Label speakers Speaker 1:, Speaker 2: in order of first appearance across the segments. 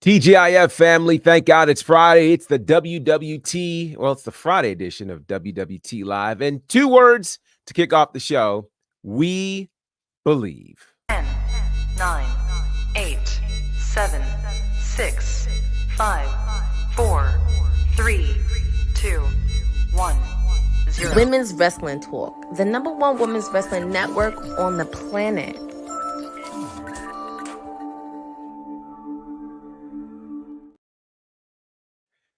Speaker 1: TGIF family, thank God it's Friday. It's the WWT, well, it's the Friday edition of WWT Live. And two words to kick off the show: we believe.
Speaker 2: 10, 9, 8, 7, 6, 5, 4, 3, 2, 1, 0.
Speaker 3: Women's Wrestling Talk, the number one women's wrestling network on the planet.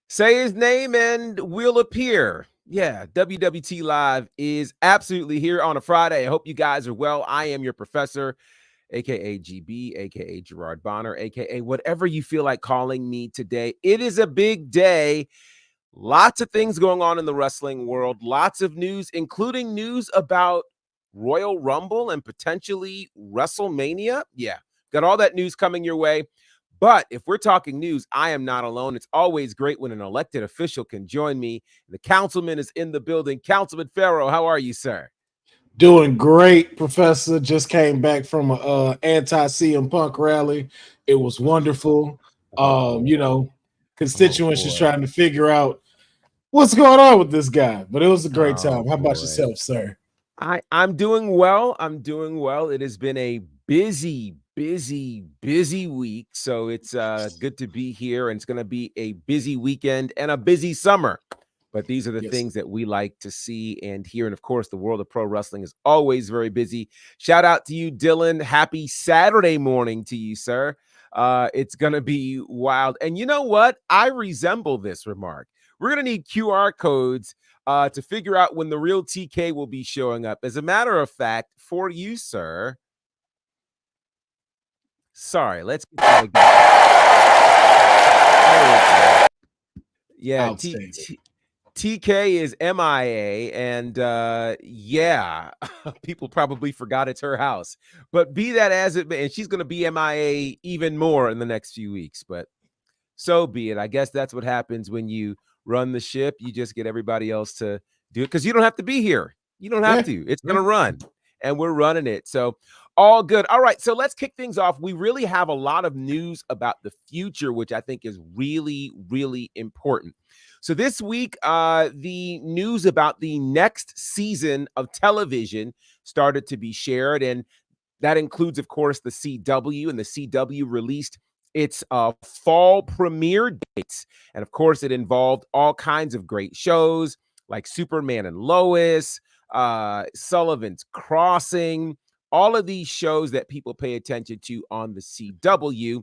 Speaker 1: Say his name and we'll appear. Yeah, WWT Live is absolutely here on a Friday. I hope you guys are well. I am your professor, aka GB, aka Gerard Bonner, aka whatever you feel like calling me today. It is a big day. Lots of things going on in the wrestling world, lots of news, including news about Royal Rumble and potentially Wrestlemania. Yeah, got all that news coming your way. But if we're talking news, I am not alone. It's always great when an elected official can join me. The councilman is in the building. Councilman Farrow, how are you, sir?
Speaker 4: Doing great, Professor. Just came back from a anti-CM Punk rally. It was wonderful. Constituents just trying to figure out what's going on with this guy. But it was a great time. How about yourself, sir?
Speaker 1: I'm doing well. I'm doing well. It has been a busy week. So it's good to be here. And it's going to be a busy weekend and a busy summer. But these are the things that we like to see and hear. And of course, the world of pro wrestling is always very busy. Shout out to you, Dylan. Happy Saturday morning to you, sir. It's going to be wild. And you know what? I resemble this remark. We're going to need QR codes to figure out when the real TK will be showing up. As a matter of fact, for you, sir. Sorry, let's get that again. Yeah, TK is MIA, and people probably forgot it's her house. But be that as it may, and she's going to be MIA even more in the next few weeks. But so be it. I guess that's what happens when you run the ship. You just get everybody else to do it because you don't have to be here. You don't have to. It's going to run, and we're running it. So all good. All right, so let's kick things off. We really have a lot of news about the future, which I think is really, really important. So this week, the news about the next season of television started to be shared, and that includes, of course, the CW, and the CW released its fall premiere dates. And of course, it involved all kinds of great shows like Superman and Lois, Sullivan's Crossing, all of these shows that people pay attention to on the CW.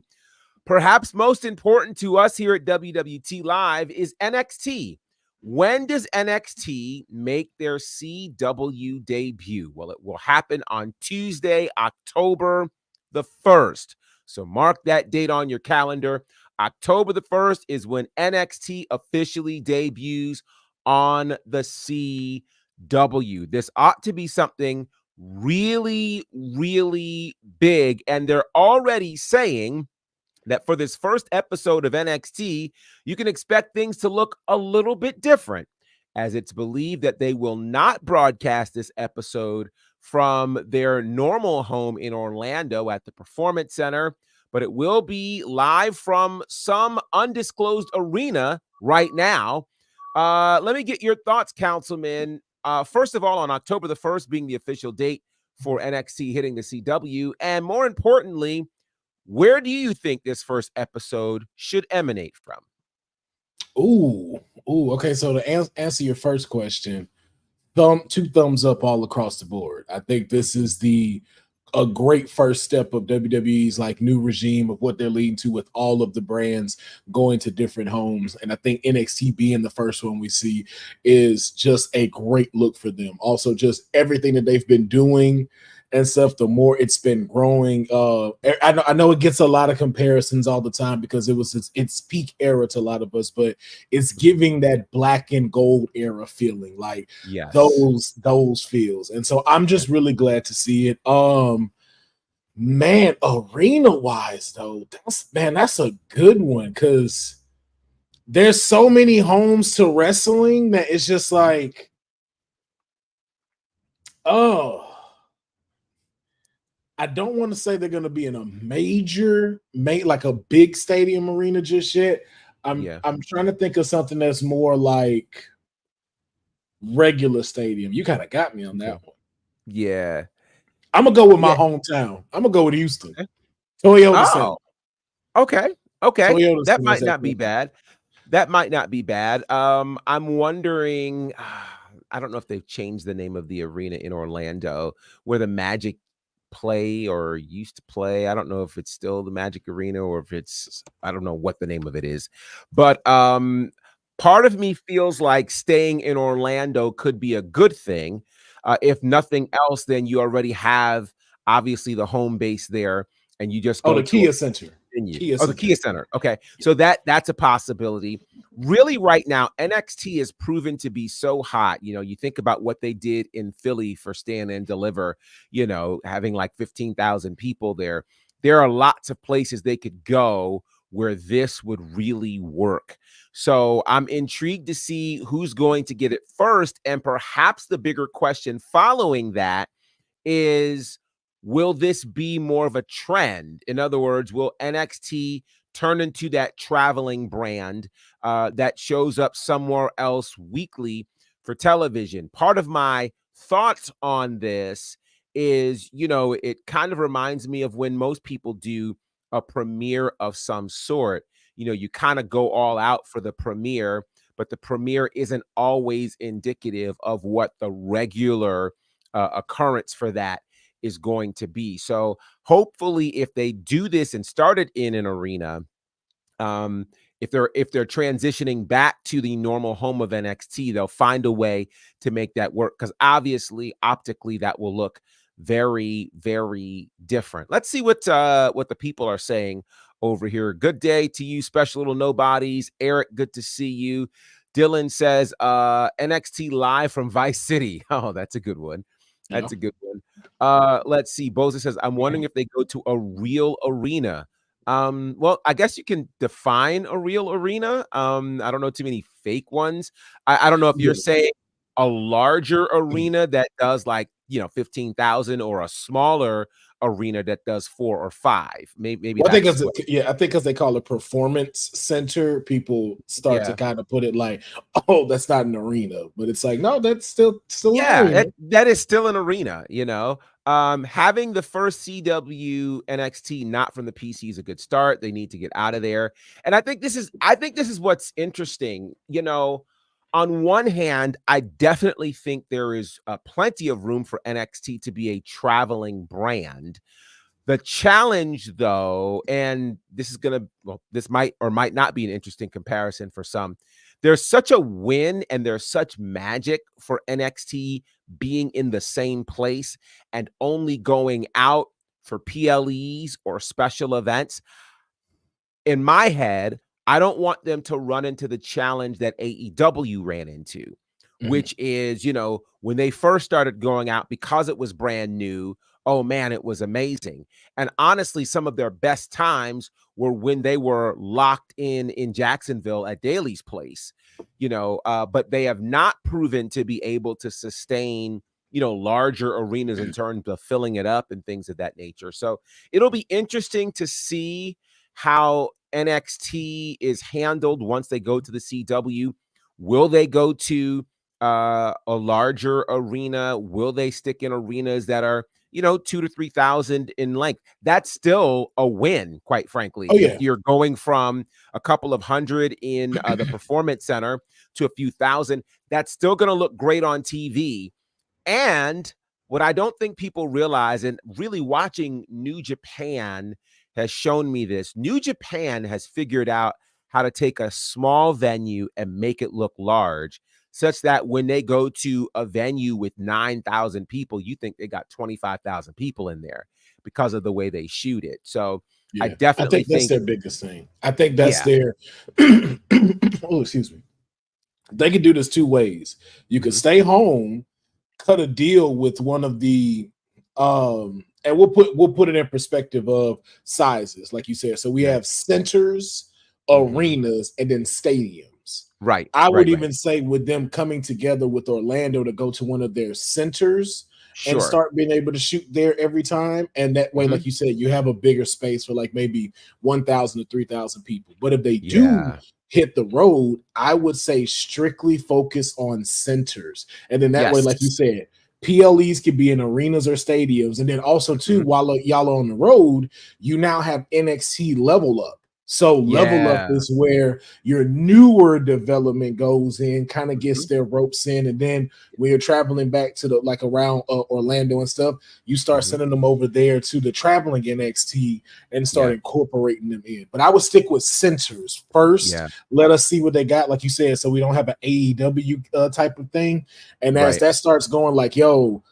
Speaker 1: Perhaps most important to us here at WWT Live is NXT. When does NXT make their CW debut? Well, it will happen on Tuesday, October the 1st. So mark that date on your calendar. October the 1st is when NXT officially debuts on the CW. This ought to be something really, really big. And they're already saying that for this first episode of NXT, you can expect things to look a little bit different, as it's believed that they will not broadcast this episode from their normal home in Orlando at the Performance Center, but it will be live from some undisclosed arena right now. Let me get your thoughts, Councilman. First of all, on October the 1st being the official date for NXT hitting the CW, and more importantly, where do you think this first episode should emanate from?
Speaker 4: Okay. So to answer your first question, two thumbs up all across the board. I think this is a great first step of WWE's like new regime of what they're leading to with all of the brands going to different homes. And I think NXT being the first one we see is just a great look for them. Also, just everything that they've been doing and stuff, the more it's been growing. I know it gets a lot of comparisons all the time because it was its peak era to a lot of us, but it's giving that black and gold era feeling, like those feels. And so I'm just really glad to see it. Man, arena wise though, that's a good one because there's so many homes to wrestling that it's just like, I don't want to say they're going to be in a like a big stadium arena just yet. I'm trying to think of something that's more like regular stadium. You kind of got me on that one.
Speaker 1: Yeah.
Speaker 4: I'm gonna go with my hometown. I'm gonna go with Houston.
Speaker 1: Okay.
Speaker 4: Toyota Center.
Speaker 1: Okay.
Speaker 4: Toyota
Speaker 1: That
Speaker 4: Center
Speaker 1: might not be bad. That might not be bad. I'm wondering, I don't know if they've changed the name of the arena in Orlando where the Magic play or used to play. I don't know if it's still the Magic Arena or if it's, I don't know what the name of it is. But part of me feels like staying in Orlando could be a good thing. If nothing else, then you already have obviously the home base there and you just go
Speaker 4: the
Speaker 1: to
Speaker 4: Kia Center.
Speaker 1: The Kia Center. Okay. So that's a possibility. Really, right now, NXT has proven to be so hot. You know, you think about what they did in Philly for Stand and Deliver, you know, having like 15,000 people there. There are lots of places they could go where this would really work. So I'm intrigued to see who's going to get it first. And perhaps the bigger question following that is, will this be more of a trend? In other words, will NXT turn into that traveling brand that shows up somewhere else weekly for television? Part of my thoughts on this is, you know, it kind of reminds me of when most people do a premiere of some sort. You know, you kind of go all out for the premiere, but the premiere isn't always indicative of what the regular occurrence for that is going to be. So hopefully if they do this and start it in an arena, if they're transitioning back to the normal home of NXT, they'll find a way to make that work, because obviously optically that will look very, very different. Let's see what the people are saying over here. Good day to you, special little nobodies. Eric, good to see you. Dylan says NXT live from Vice City. Oh, that's a good one. That's a good one. Let's see. Boza says, I'm wondering if they go to a real arena. Well, I guess you can define a real arena. I don't know too many fake ones. I don't know if you're saying a larger arena that does like, you know, 15,000 or a smaller arena that does 4 or 5. Maybe
Speaker 4: well, I think because they call it performance center, people start to kind of put it like, oh, that's not an arena, but it's like, no, that's still an arena.
Speaker 1: That is still an arena, you know. Having the first CW NXT not from the PC is a good start. They need to get out of there. And I think this is what's interesting. You know, on one hand, I definitely think there is plenty of room for NXT to be a traveling brand. The challenge, though, and this might or might not be an interesting comparison for some. There's such a win and there's such magic for NXT being in the same place and only going out for PLEs or special events. In my head, I don't want them to run into the challenge that AEW ran into, which is, you know, when they first started going out, because it was brand new, oh man, it was amazing. And honestly, some of their best times were when they were locked in Jacksonville at Daly's place, you know, but they have not proven to be able to sustain, you know, larger arenas in terms of filling it up and things of that nature. So it'll be interesting to see how NXT is handled once they go to the CW. Will they go to a larger arena? Will they stick in arenas that are, you know, 2,000 to 3,000 in length? That's still a win, quite frankly. If you're going from a couple of hundred in the Performance Center to a few thousand, that's still going to look great on TV. And what I don't think people realize, and really watching New Japan has shown me this, New Japan has figured out how to take a small venue and make it look large, such that when they go to a venue with 9,000 people, you think they got 25,000 people in there because of the way they shoot it. So I definitely
Speaker 4: think that's their biggest thing. I think that's their oh, excuse me. They could do this two ways. You could stay home, cut a deal with one of the and we'll put it in perspective of sizes, like you said. So we have centers, arenas, and then stadiums.
Speaker 1: Right.
Speaker 4: I would even say with them coming together with Orlando to go to one of their centers, and
Speaker 1: Sure.
Speaker 4: start being able to shoot there every time. And that way, like you said, you have a bigger space for like maybe 1,000 to 3,000 people. But if they do
Speaker 1: Yeah.
Speaker 4: hit the road, I would say strictly focus on centers. And then that way, like you
Speaker 1: Yes.
Speaker 4: said, PLEs can be in arenas or stadiums. And then also, too,
Speaker 1: Mhm.
Speaker 4: while y'all are on the road, you now have NXT Level Up. So Level Up
Speaker 1: Yeah.
Speaker 4: is where your newer development goes in, kind of gets
Speaker 1: Mhm.
Speaker 4: their ropes in, and then when you're traveling back to the like around Orlando and stuff, you start
Speaker 1: Mhm.
Speaker 4: sending them over there to the traveling NXT and start
Speaker 1: Yeah.
Speaker 4: incorporating them in. But I would stick with centers first.
Speaker 1: Yeah.
Speaker 4: Let us see what they got, like you said, so we don't have an AEW type of thing. And as
Speaker 1: Right.
Speaker 4: that starts going, like, yo,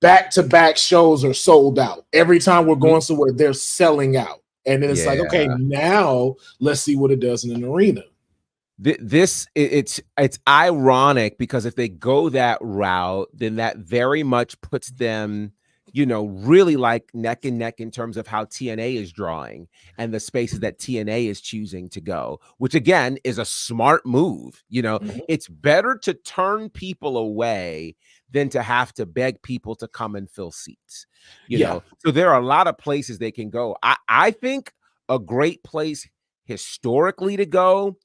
Speaker 4: back-to-back shows are sold out. Every time we're
Speaker 1: Mhm.
Speaker 4: going somewhere, they're selling out. And then it's like, okay,
Speaker 1: Yeah.
Speaker 4: now let's see what it does in an arena.
Speaker 1: It's ironic because if they go that route, then that very much puts them, really like neck and neck in terms of how TNA is drawing and the spaces that TNA is choosing to go, which again is a smart move.
Speaker 4: Mhm.
Speaker 1: It's better to turn people away than to have to beg people to come and fill seats.
Speaker 4: Yeah.
Speaker 1: So there are a lot of places they can go. I think a great place historically to go,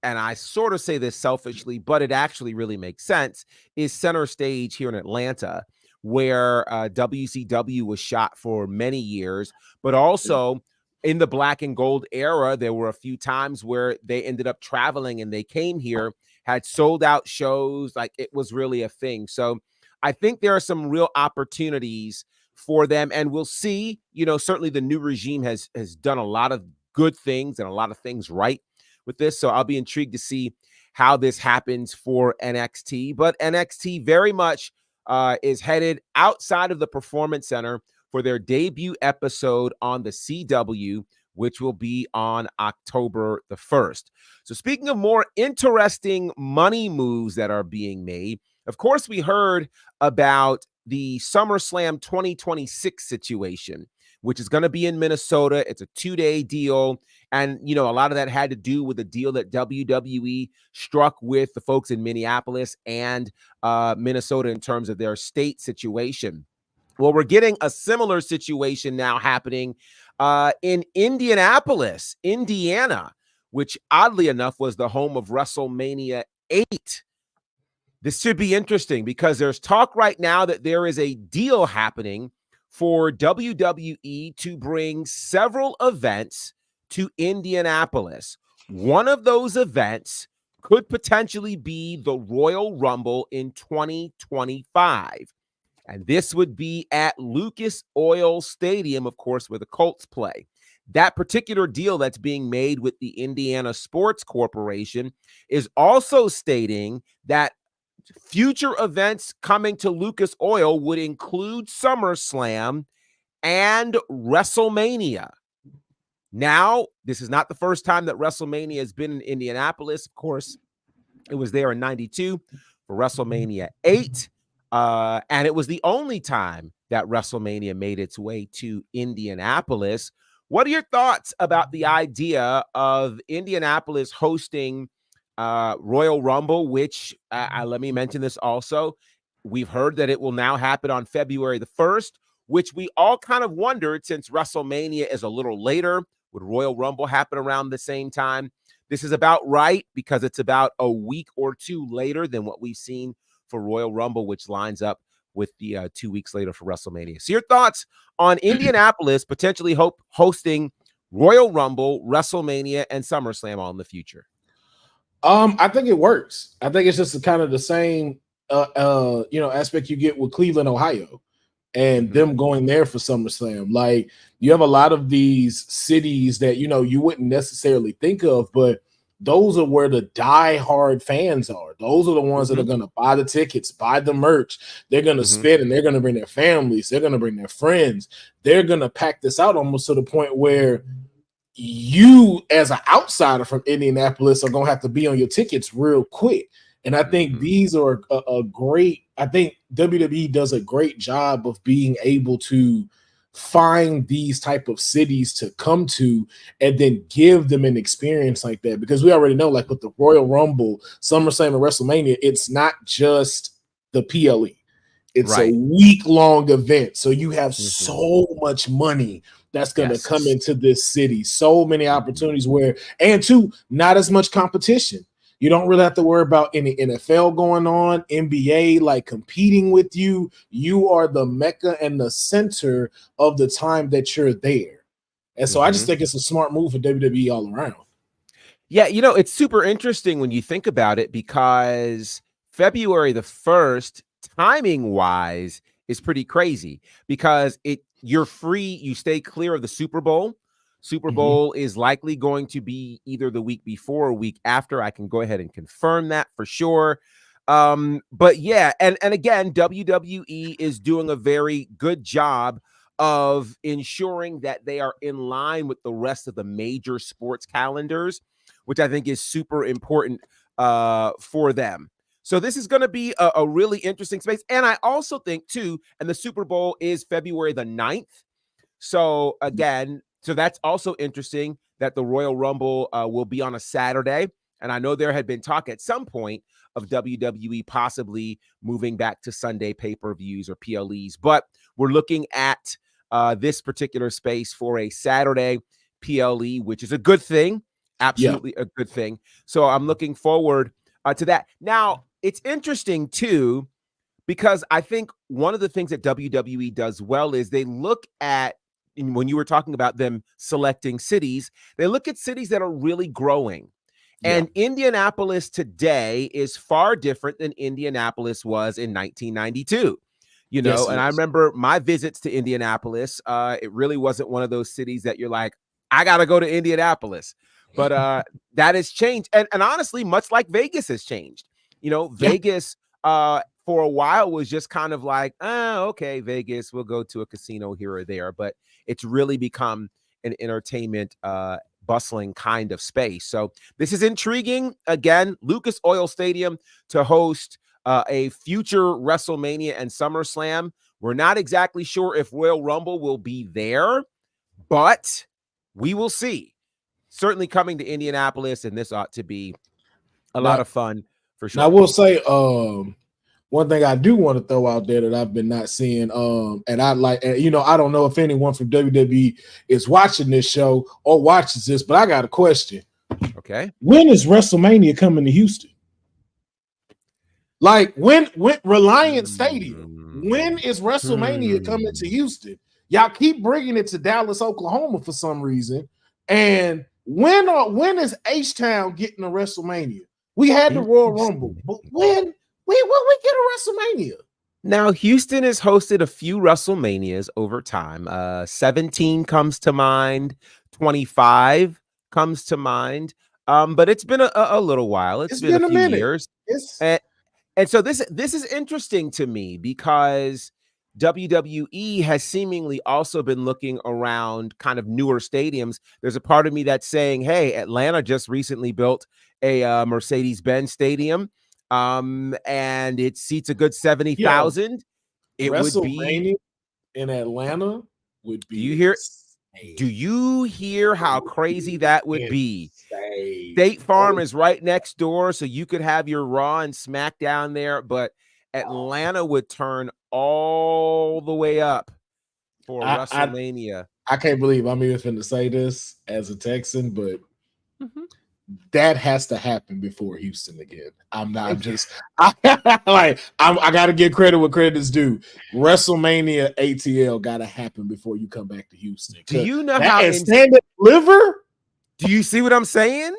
Speaker 1: and I sort of say this selfishly, but it actually really makes sense, is Center Stage here in Atlanta, where WCW was shot for many years, but also in the black and gold era, there were a few times where they ended up traveling and they came here, had sold out shows. Like it was really a thing. So I think there are some real opportunities for them. And we'll see, certainly the new regime has done a lot of good things and a lot of things right with this. So I'll be intrigued to see how this happens for NXT. But NXT very much is headed outside of the Performance Center for their debut episode on the CW, which will be on October the 1st. So speaking of more interesting money moves that are being made, of course, we heard about the SummerSlam 2026 situation, which is going to be in Minnesota. It's a 2-day deal. And, a lot of that had to do with the deal that WWE struck with the folks in Minneapolis and Minnesota in terms of their state situation. Well, we're getting a similar situation now happening in Indianapolis, Indiana, which oddly enough was the home of WrestleMania 8. This should be interesting because there's talk right now that there is a deal happening for WWE to bring several events to Indianapolis. One of those events could potentially be the Royal Rumble in 2025. And this would be at Lucas Oil Stadium, of course, where the Colts play. That particular deal that's being made with the Indiana Sports Corporation is also stating that future events coming to Lucas Oil would include SummerSlam and WrestleMania. Now, this is not the first time that WrestleMania has been in Indianapolis. Of course, it was there in 92 for WrestleMania 8. And it was the only time that WrestleMania made its way to Indianapolis. What are your thoughts about the idea of Indianapolis hosting Royal Rumble, which let me mention this also. We've heard that it will now happen on February the 1st, which we all kind of wondered since WrestleMania is a little later. Would Royal Rumble happen around the same time? This is about right because it's about a week or two later than what we've seen for Royal Rumble, which lines up with the 2 weeks later for WrestleMania. So your thoughts on Indianapolis potentially hosting Royal Rumble, WrestleMania, and SummerSlam all in the future?
Speaker 4: I think it works. I think it's just kind of the same aspect you get with Cleveland, Ohio, and them going there for SummerSlam. Like, you have a lot of these cities that you wouldn't necessarily think of, but those are where the die-hard fans are. Those are the ones that are going to buy the tickets, buy the merch. They're going to spend, and they're going to bring their families. They're going to bring their friends. They're going to pack this out almost to the point where you, as an outsider from Indianapolis, are going to have to be on your tickets real quick. And I think these are a great, I think WWE does a great job of being able to find these type of cities to come to and then give them an experience like that. Because we already know, like with the Royal Rumble, SummerSlam, and WrestleMania, it's not just the PLE. It's
Speaker 1: Right.
Speaker 4: a week-long event. So you have
Speaker 1: Mhm.
Speaker 4: so much money that's going to
Speaker 1: Yes.
Speaker 4: come into this city. So many opportunities where, and two, not as much competition. You don't really have to worry about any NFL going on, NBA like competing with you. You are the mecca and the center of the time that you're there. And so I just
Speaker 1: Mhm.
Speaker 4: think it's a smart move for WWE all around.
Speaker 1: Yeah, it's super interesting when you think about it because February the 1st, timing-wise, is pretty crazy because you're free, you stay clear of the Super Bowl. Super
Speaker 4: Mhm.
Speaker 1: Bowl is likely going to be either the week before or week after. I can go ahead and confirm that for sure. But yeah, and again, WWE is doing a very good job of ensuring that they are in line with the rest of the major sports calendars, which I think is super important for them. So this is going to be a really interesting space. And I also think too, and the Super Bowl is February the 9th. So again, so that's also interesting that the Royal Rumble will be on a Saturday. And I know there had been talk at some point of WWE possibly moving back to Sunday pay-per-views or PLEs, but we're looking at this particular space for a Saturday PLE, which is a good thing. Absolutely a good thing. So I'm looking forward to that. Now, it's interesting too, because I think one of the things that WWE does well is they look at, when you were talking about them selecting cities, they look at cities that are really growing. And Indianapolis today is far different than Indianapolis was in 1992.
Speaker 4: Yes, it
Speaker 1: And I
Speaker 4: is.
Speaker 1: remember my visits to Indianapolis. It really wasn't one of those cities that you're like, I got to go to Indianapolis. But that has changed. And honestly, much like Vegas has changed. Vegas for a while was just kind of like, okay, Vegas, we'll go to a casino here or there. But it's really become an entertainment bustling kind of space. So this is intriguing. Again, Lucas Oil Stadium to host a future WrestleMania and SummerSlam. We're not exactly sure if Royal Rumble will be there, but we will see. Certainly coming to Indianapolis, and this ought to be a lot
Speaker 4: Now,
Speaker 1: of fun for
Speaker 4: now I
Speaker 1: sure.
Speaker 4: will say, one thing I do want to throw out there that I've been not seeing, and I like, I don't know if anyone from WWE is watching this show or watches this, but I got a question.
Speaker 1: Okay.
Speaker 4: When is WrestleMania coming to Houston? Like when Reliant Stadium, when is WrestleMania coming to Houston? Y'all keep bringing it to Dallas, Oklahoma for some reason. And when is H-Town getting a WrestleMania? We had the Royal Rumble, but when we get a WrestleMania?
Speaker 1: Now, Houston has hosted a few WrestleManias over time. 17 comes to mind, 25 comes to mind. But it's been a little while. It's been a
Speaker 4: been a
Speaker 1: few
Speaker 4: minute.
Speaker 1: years. And so this is interesting to me because WWE has seemingly also been looking around kind of newer stadiums. There's a part of me that's saying, hey, Atlanta just recently built a Mercedes-Benz stadium, and it seats a good 70,000. It would be.
Speaker 4: WrestleMania in Atlanta would
Speaker 1: Do you
Speaker 4: be
Speaker 1: hear?
Speaker 4: insane.
Speaker 1: Do you hear how crazy that would be?
Speaker 4: Insane.
Speaker 1: State Farm is right next door, so you could have your Raw and SmackDown there, but Atlanta would turn all the way up for WrestleMania.
Speaker 4: I can't believe I'm even finna say this as a Texan, but
Speaker 1: Mhm.
Speaker 4: that has to happen before Houston again. I gotta give credit where credit is due. WrestleMania ATL gotta happen before you come back to Houston.
Speaker 1: Do you know
Speaker 4: that
Speaker 1: how
Speaker 4: and stand up liver?
Speaker 1: Do you see what I'm saying?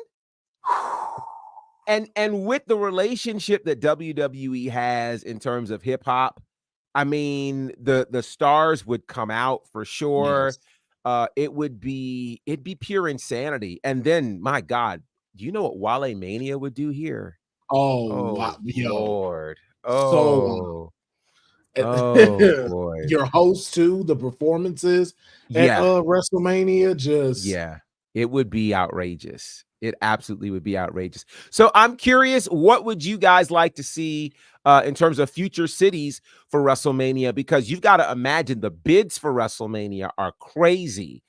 Speaker 1: And with the relationship that WWE has in terms of hip hop, I mean, the stars would come out for sure.
Speaker 4: Yes.
Speaker 1: It'd be pure insanity. And then, my God, do you know what Wale Mania would do here?
Speaker 4: Oh, wow.
Speaker 1: Oh Lord.
Speaker 4: So
Speaker 1: Oh boy.
Speaker 4: your host too, the performances at
Speaker 1: Yeah.
Speaker 4: WrestleMania just
Speaker 1: Yeah. It would be outrageous. It absolutely would be outrageous. So I'm curious, what would you guys like to see in terms of future cities for WrestleMania? Because you've got to imagine the bids for WrestleMania are crazy.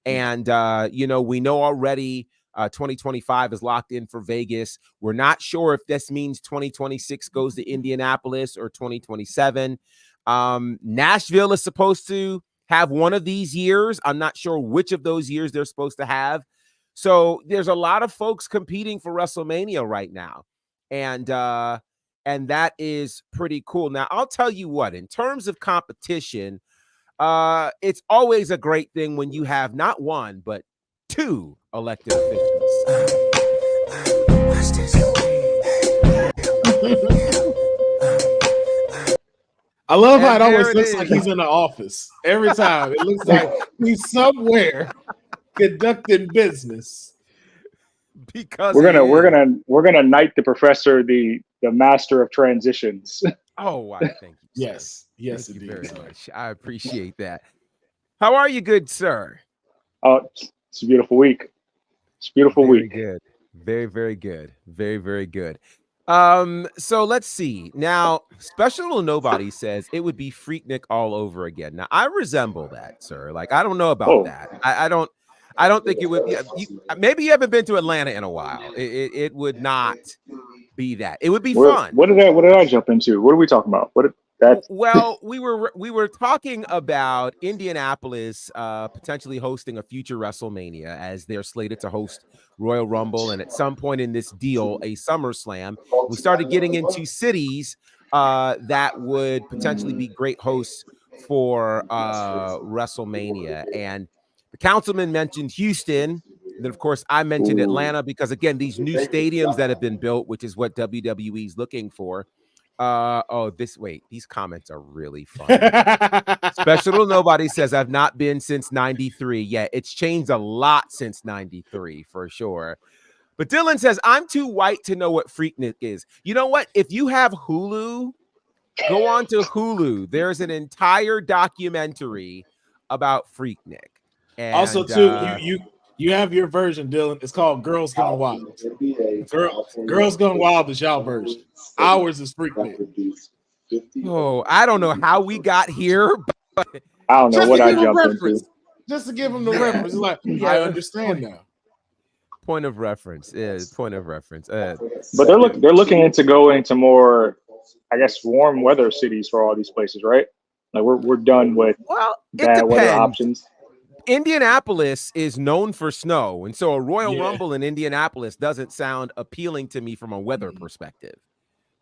Speaker 1: And, we know already 2025 is locked in for Vegas. We're not sure if this means 2026 goes to Indianapolis or 2027. Nashville is supposed to have one of these years. I'm not sure which of those years they're supposed to have. So there's a lot of folks competing for WrestleMania right now. And that is pretty cool. Now, I'll tell you what, in terms of competition, it's always a great thing when you have not one, but two elected officials.
Speaker 4: I love how it always looks like he's in the office. Every time it looks like he's somewhere conducting business.
Speaker 1: Because
Speaker 5: we're gonna knight the professor, the master of transitions.
Speaker 1: Oh, wow, thank you.
Speaker 4: Yes, yes,
Speaker 1: thank
Speaker 4: indeed.
Speaker 1: you very much. I appreciate that. How are you, good sir?
Speaker 5: It's a beautiful week. It's a beautiful week.
Speaker 1: Good. Very, very good. Very, very good. So let's see. Now, Special Nobody says it would be Freaknik all over again. Now, I resemble that, sir. Like, I don't know about that. I don't think it would be. Maybe you haven't been to Atlanta in a while. It would not be that. It would be fun.
Speaker 5: What did I jump into? What are we talking about?
Speaker 1: Well, we were talking about Indianapolis potentially hosting a future WrestleMania, as they're slated to host Royal Rumble and at some point in this deal a SummerSlam. We started getting into cities that would potentially be great hosts for WrestleMania, and the councilman mentioned Houston. And then, of course, I mentioned Atlanta because, again, these new stadiums that have been built, which is what WWE is looking for. These comments are really fun. Special Nobody says, I've not been since 93. Yeah, it's changed a lot since 93 for sure. But Dylan says, I'm too white to know what Freaknik is. You know what? If you have Hulu, go on to Hulu. There's an entire documentary about Freaknik. And,
Speaker 4: also, too, you have your version, Dylan. It's called Girls Gone Wild. Girls Gone Wild is y'all version. Ours is Freaknik.
Speaker 1: Oh, I don't know how we got here, but
Speaker 5: I don't know what I jumped into.
Speaker 4: Just to give them the reference, it's like, I understand now.
Speaker 1: Point of reference. Point of reference.
Speaker 5: But they're looking into going to more, I guess, warm weather cities for all these places, right? Like we're done with bad weather options.
Speaker 1: Indianapolis is known for snow, and so a Royal Rumble in Indianapolis doesn't sound appealing to me from a weather perspective,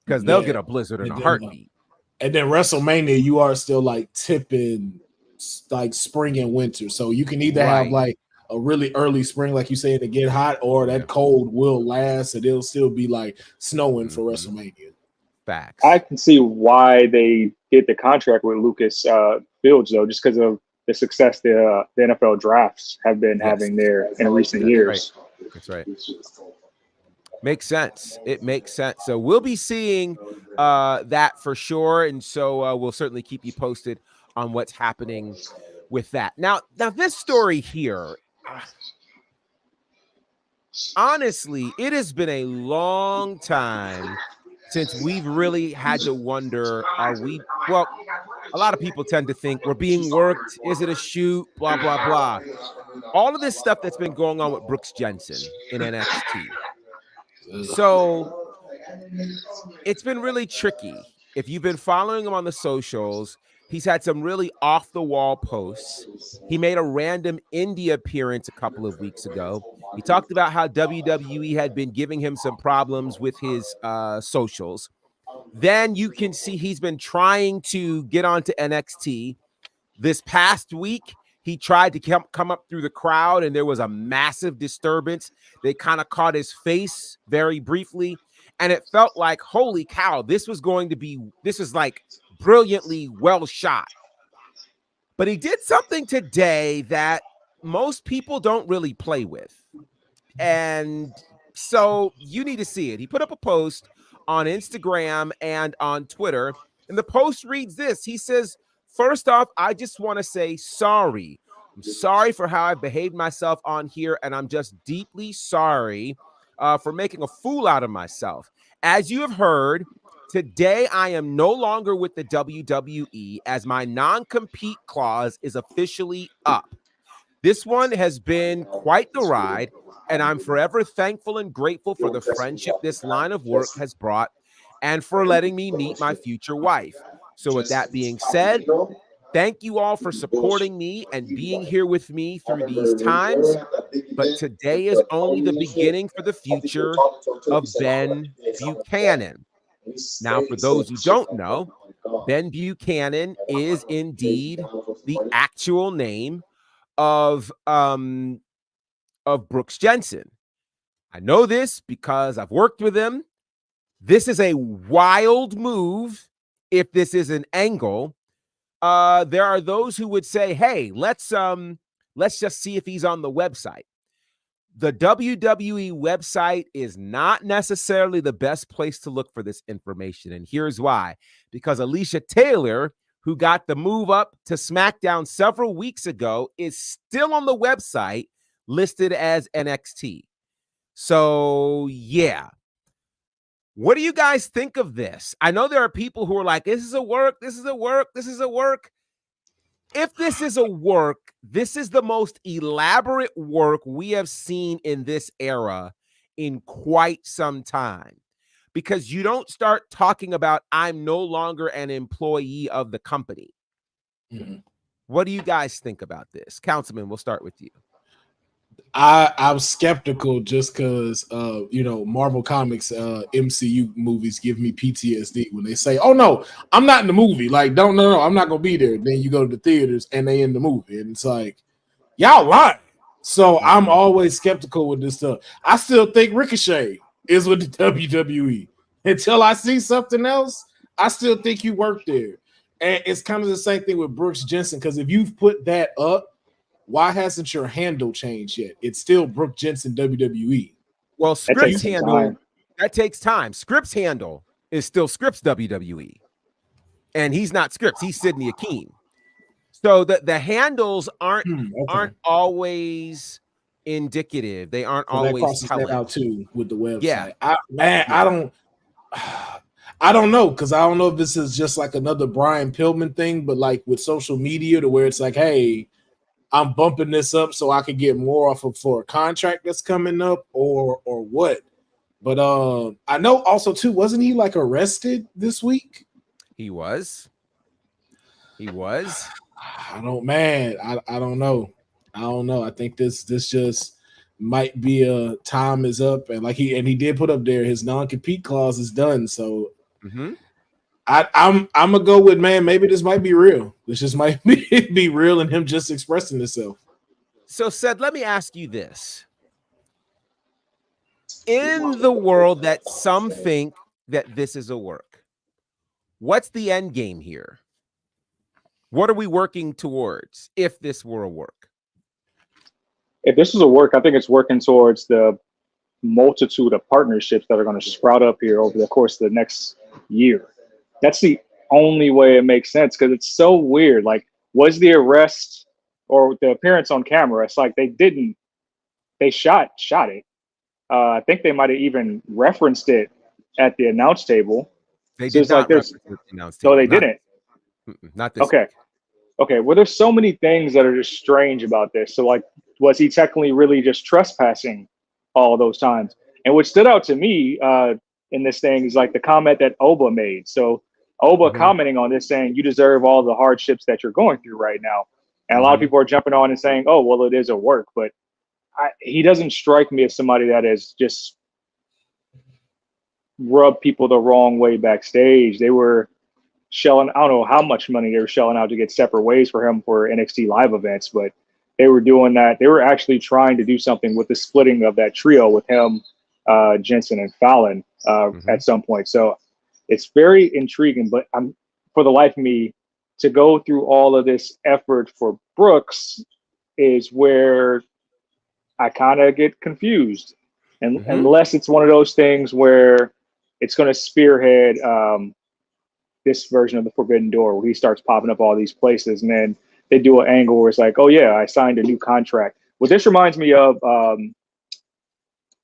Speaker 1: because they'll get a blizzard in a heartbeat.
Speaker 4: And then WrestleMania, you are still like tipping like spring and winter, so you can either have like a really early spring, like you say, to get hot, or that cold will last, and it'll still be like snowing for WrestleMania.
Speaker 1: Facts.
Speaker 5: I can see why they did the contract with Lucas Fields, though, just because of the success the NFL drafts have been having there in recent years.
Speaker 1: That's right. Makes sense. It makes sense. So we'll be seeing that for sure. And so we'll certainly keep you posted on what's happening with that. Now this story here, honestly, it has been a long time since we've really had to wonder, a lot of people tend to think we're being worked. Is it a shoot? Blah, blah, blah. All of this stuff that's been going on with Brooks Jensen in NXT. So it's been really tricky. If you've been following him on the socials, he's had some really off-the-wall posts. He made a random indie appearance a couple of weeks ago. He talked about how WWE had been giving him some problems with his socials. Then you can see he's been trying to get onto NXT. This past week, he tried to come up through the crowd, and there was a massive disturbance. They kind of caught his face very briefly, and it felt like, holy cow, this was like brilliantly well shot. But he did something today that most people don't really play with. And so you need to see it. He put up a post on Instagram and on Twitter, and the post reads this. He says, first off, I just want to say sorry. I'm sorry for how I behaved myself on here, and I'm just deeply sorry for making a fool out of myself. As you have heard, today I am no longer with the WWE as my non-compete clause is officially up. This one has been quite the ride, and I'm forever thankful and grateful for the friendship this line of work has brought and for letting me meet my future wife. So with that being said, thank you all for supporting me and being here with me through these times. But today is only the beginning for the future of Ben Buchanan. Now, for those who don't know, Ben Buchanan is indeed the actual name of Brooks Jensen. I know this because I've worked with him. This is a wild move. If this is an angle, there are those who would say, "Hey, let's just see if he's on the website." The WWE website is not necessarily the best place to look for this information, and here's why: because Alicia Taylor, who got the move up to SmackDown several weeks ago, is still on the website listed as NXT. So, yeah. What do you guys think of this? I know there are people who are like, this is a work, this is a work, this is a work. If this is a work, this is the most elaborate work we have seen in this era in quite some time. Because you don't start talking about, I'm no longer an employee of the company. Mm-hmm. What do you guys think about this? Councilman, we'll start with you.
Speaker 4: I'm skeptical just because Marvel Comics MCU movies give me PTSD when they say, "Oh no, I'm not in the movie." Like, no, I'm not gonna be there. Then you go to the theaters and they in the movie, and it's like, y'all lying. So I'm always skeptical with this stuff. I still think Ricochet is with the WWE until I see something else. I still think you work there, and it's kind of the same thing with Brooks Jensen, because if you've put that up, why hasn't your handle changed yet? It's still Brooke Jensen WWE.
Speaker 1: Well, Scripps handle, that takes time. Scripps handle is still Scripps WWE. And he's not Scripps, he's Sidney Akeem. So the handles aren't always indicative. They aren't always telling.
Speaker 4: That out too with the website. Yeah. I don't know, because I don't know if this is just like another Brian Pillman thing, but like with social media, to where it's like, hey, I'm bumping this up so I can get more off of for a contract that's coming up, or what. But I know also too, wasn't he like arrested this week?
Speaker 1: He was.
Speaker 4: I don't know. I think this just might be a time is up, and he did put up there his non-compete clause is done. So I'm gonna go with, man, maybe this might be real. This just might be real, and him just expressing himself.
Speaker 1: So, Seth, let me ask you this. In the world that some think that this is a work, what's the end game here? What are we working towards if this were a work?
Speaker 5: If this is a work, I think it's working towards the multitude of partnerships that are going to sprout up here over the course of the next year. That's the only way it makes sense, because it's so weird. Like, was the arrest or the appearance on camera? It's like they shot it. I think they might have even referenced it at the announce table.
Speaker 1: They did not reference the announce table.
Speaker 5: No, they didn't.
Speaker 1: Not this.
Speaker 5: Okay. Well, there's so many things that are just strange about this. So, like, was he technically really just trespassing all those times? And what stood out to me in this thing is like the comment that Oba made. So Oba commenting on this, saying you deserve all the hardships that you're going through right now. And a lot of people are jumping on and saying, oh, well, it is a work. But he doesn't strike me as somebody that has just rubbed people the wrong way backstage. They were shelling, I don't know how much money they were shelling out to get separate ways for him for NXT live events, but they were doing that. They were actually trying to do something with the splitting of that trio with him, Jensen and Fallon at some point. So it's very intriguing, but for the life of me, to go through all of this effort for Brooks is where I kind of get confused. And unless it's one of those things where it's going to spearhead this version of the Forbidden Door, where he starts popping up all these places, and then they do an angle where it's like, oh yeah, I signed a new contract. What this reminds me of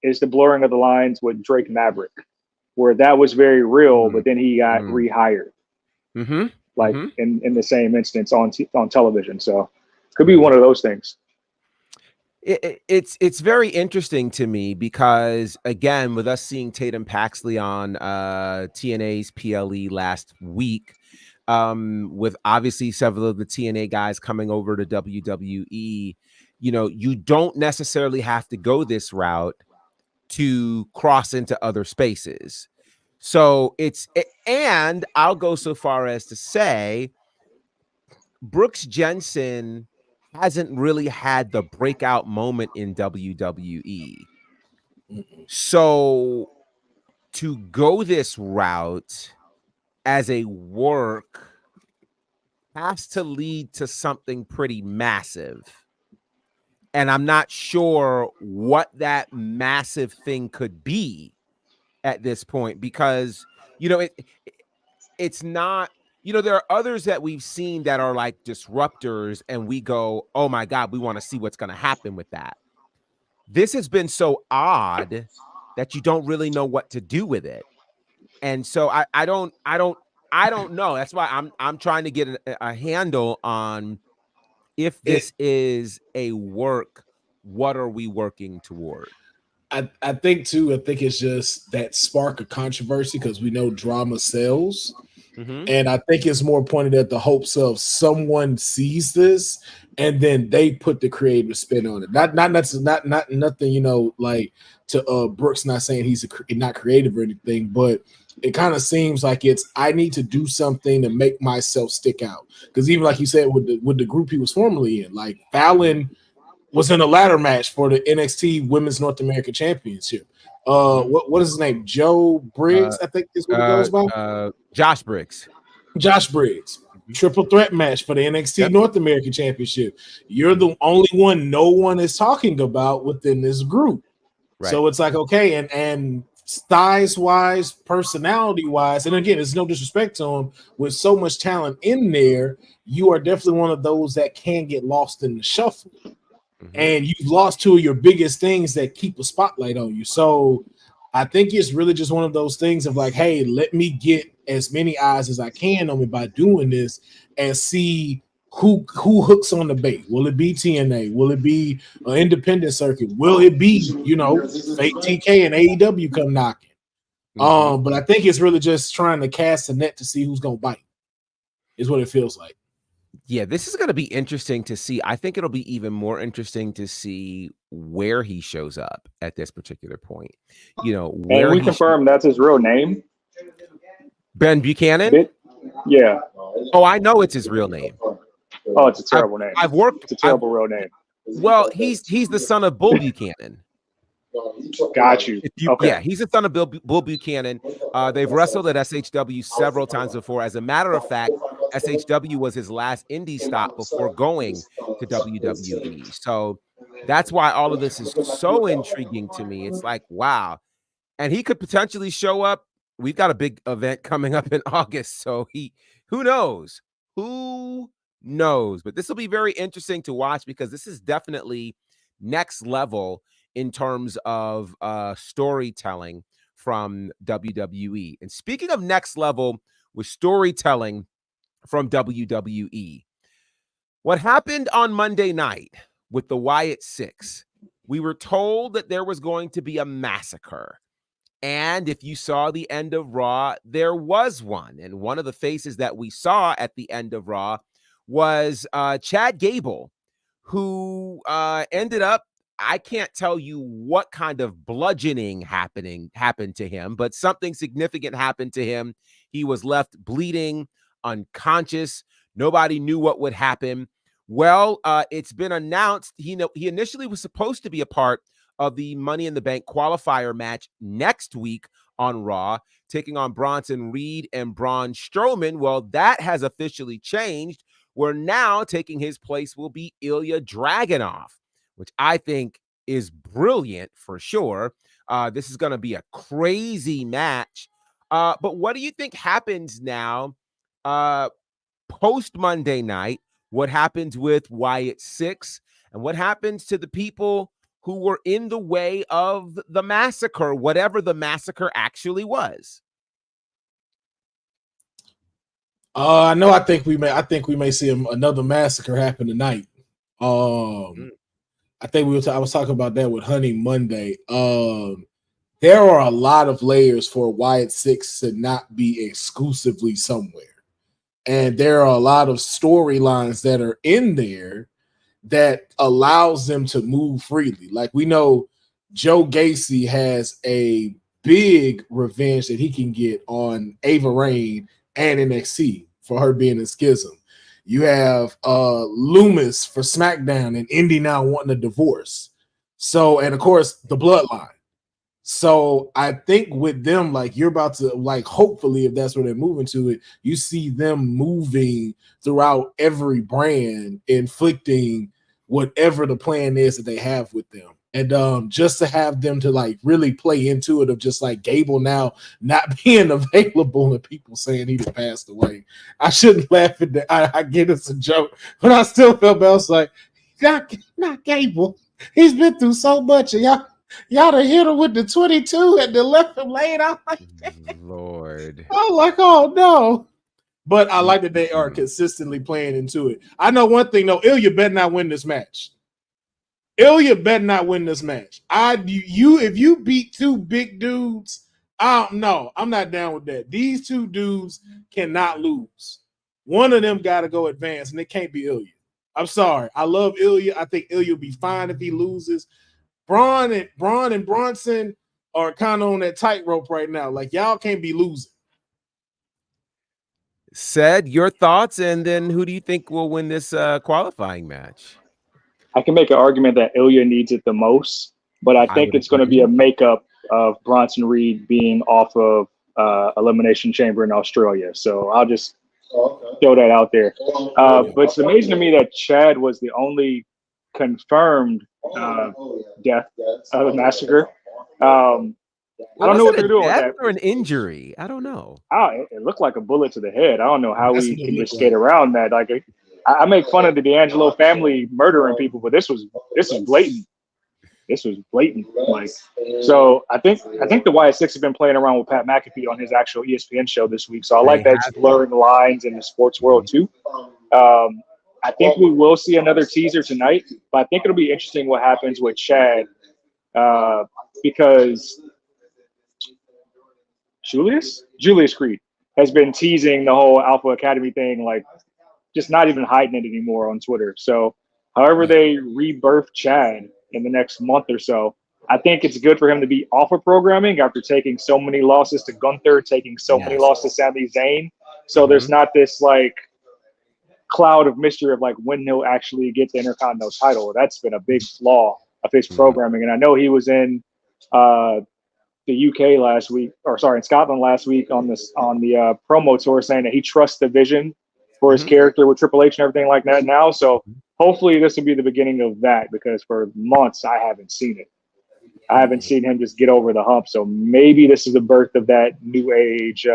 Speaker 5: is the blurring of the lines with Drake Maverick, where that was very real, but then he got rehired, in the same instance on television. So could be one of those things.
Speaker 1: It's very interesting to me because, again, with us seeing Tatum Paxley on TNA's PLE last week, with obviously several of the TNA guys coming over to WWE, you don't necessarily have to go this route to cross into other spaces. So and I'll go so far as to say Brooks Jensen hasn't really had the breakout moment in WWE. So to go this route as a work has to lead to something pretty massive. And I'm not sure what that massive thing could be at this point, because, it's not, there are others that we've seen that are like disruptors and we go, oh my God, we want to see what's going to happen with that. This has been so odd that you don't really know what to do with it. And so I don't know. That's why I'm trying to get a handle on if this is a work, what are we working toward?
Speaker 4: I think it's just that spark of controversy because we know drama sells.
Speaker 1: Mm-hmm.
Speaker 4: And I think it's more pointed at the hopes of someone sees this and then they put the creative spin on it. Not nothing, like to Brooks, not saying he's not creative or anything, but it kind of seems like I need to do something to make myself stick out. Because even like you said, with the group he was formerly in, like Fallon was in a ladder match for the NXT Women's North American Championship. What is his name? Joe Briggs, I think is what it goes by.
Speaker 1: Josh Briggs.
Speaker 4: Triple threat match for the NXT North American Championship. You're the only one no one is talking about within this group. Right. So it's like, okay, and size-wise, personality-wise, and again, it's no disrespect to him, with so much talent in there, you are definitely one of those that can get lost in the shuffle. And you've lost two of your biggest things that keep a spotlight on you. So I think it's really just one of those things of like, hey, let me get as many eyes as I can on me by doing this and see who hooks on the bait. Will it be TNA? Will it be an independent circuit? Will it be, fake TK and AEW come knocking? But I think it's really just trying to cast a net to see who's going to bite is what it feels like.
Speaker 1: Yeah, this is going to be interesting to see. I think it'll be even more interesting to see where he shows up at this particular point. Where
Speaker 5: and we confirm that's his real name.
Speaker 1: Ben Buchanan?
Speaker 5: Yeah.
Speaker 1: Oh, I know it's his real name.
Speaker 5: Oh, it's a terrible name.
Speaker 1: It's
Speaker 5: a terrible real name.
Speaker 1: Well, he's the son of Bull Buchanan.
Speaker 5: Got you. Okay.
Speaker 1: Yeah, he's the son of Bull Buchanan. They've wrestled at SHW several times before. As a matter of fact, SHW was his last indie stop before going to WWE. So that's why all of this is so intriguing to me. It's like, wow. And he could potentially show up. We've got a big event coming up in August. So who knows? Who knows? But this will be very interesting to watch because this is definitely next level in terms of storytelling from WWE. And speaking of next level with storytelling from WWE, what happened on Monday night with the Wyatt Six, we were told that there was going to be a massacre. And if you saw the end of Raw, there was one. And one of the faces that we saw at the end of Raw was Chad Gable, who ended up, I can't tell you what kind of bludgeoning happened to him, but something significant happened to him. He was left bleeding, unconscious. Nobody knew what would happen. Well, it's been announced he initially was supposed to be a part of the Money in the Bank qualifier match next week on Raw, taking on Bronson Reed and Braun Strowman. Well, that has officially changed, where now taking his place will be Ilya Dragunov, which I think is brilliant for sure. This is going to be a crazy match. But what do you think happens now post Monday night? What happens with Wyatt Six? And what happens to the people who were in the way of the massacre, whatever the massacre actually was?
Speaker 4: I know. I think we may see another massacre happen tonight. I think I was talking about that with Honey Monday. There are a lot of layers for Wyatt Six to not be exclusively somewhere. And there are a lot of storylines that are in there that allows them to move freely. Like we know Joe Gacy has a big revenge that he can get on Ava Raine and NXT for her being a schism. You have Loomis for SmackDown and Indy now wanting a divorce. So, and of course, the Bloodline. So I think with them, like you're about to, like, hopefully, if that's where they're moving to it, you see them moving throughout every brand, inflicting whatever the plan is that they have with them. And just to have them to like really play into it of just like Gable now not being available and people saying he passed away. I shouldn't laugh at that. I get it's a joke, but I still felt bad. I was like, not Gable. He's been through so much, and y'all done hit him with the 22 and then left him laid out like that.
Speaker 1: Lord.
Speaker 4: I'm like, oh no. But I like that they are consistently playing into it. I know one thing, though, Ilya better not win this match. Ilya better not win this match. If you beat two big dudes, I don't know. I'm not down with that. These two dudes cannot lose. One of them got to go advance, and it can't be Ilya. I'm sorry. I love Ilya. I think Ilya will be fine if he loses. Braun and Bronson are kind of on that tightrope right now. Like, y'all can't be losing.
Speaker 1: Said your thoughts, and then who do you think will win this qualifying match?
Speaker 5: I can make an argument that Ilya needs it the most, but I think it's going to be a makeup of Bronson Reed being off of Elimination Chamber in Australia. So I'll just throw that out there. But it's amazing to me that Chad was the only confirmed death of the massacre. I don't know what they're doing with that.
Speaker 1: Or an injury. I don't know.
Speaker 5: It looked like a bullet to the head. I don't know how we can just skate around that. Like, I make fun of the D'Angelo family murdering people, but this was blatant. This was blatant. Like, so I think the YS6 have been playing around with Pat McAfee on his actual ESPN show this week. So I like that, just blurring the lines in the sports world too. I think we will see another teaser tonight, but I think it'll be interesting what happens with Chad because Julius Creed has been teasing the whole Alpha Academy thing, like just not even hiding it anymore on Twitter. So however they rebirth Chad in the next month or so, I think it's good for him to be off of programming after taking so many losses to Gunther, taking so many losses to Sami Zayn. So there's not this like cloud of mystery of like when he'll actually get the Intercontinental title. That's been a big flaw of his programming. And I know he was in the UK last week, or sorry, in Scotland last week on the promo tour, saying that he trusts the vision for his character with Triple H and everything like that now. So hopefully this will be the beginning of that, because for months I haven't seen it. I haven't seen him just get over the hump. So maybe this is the birth of that new age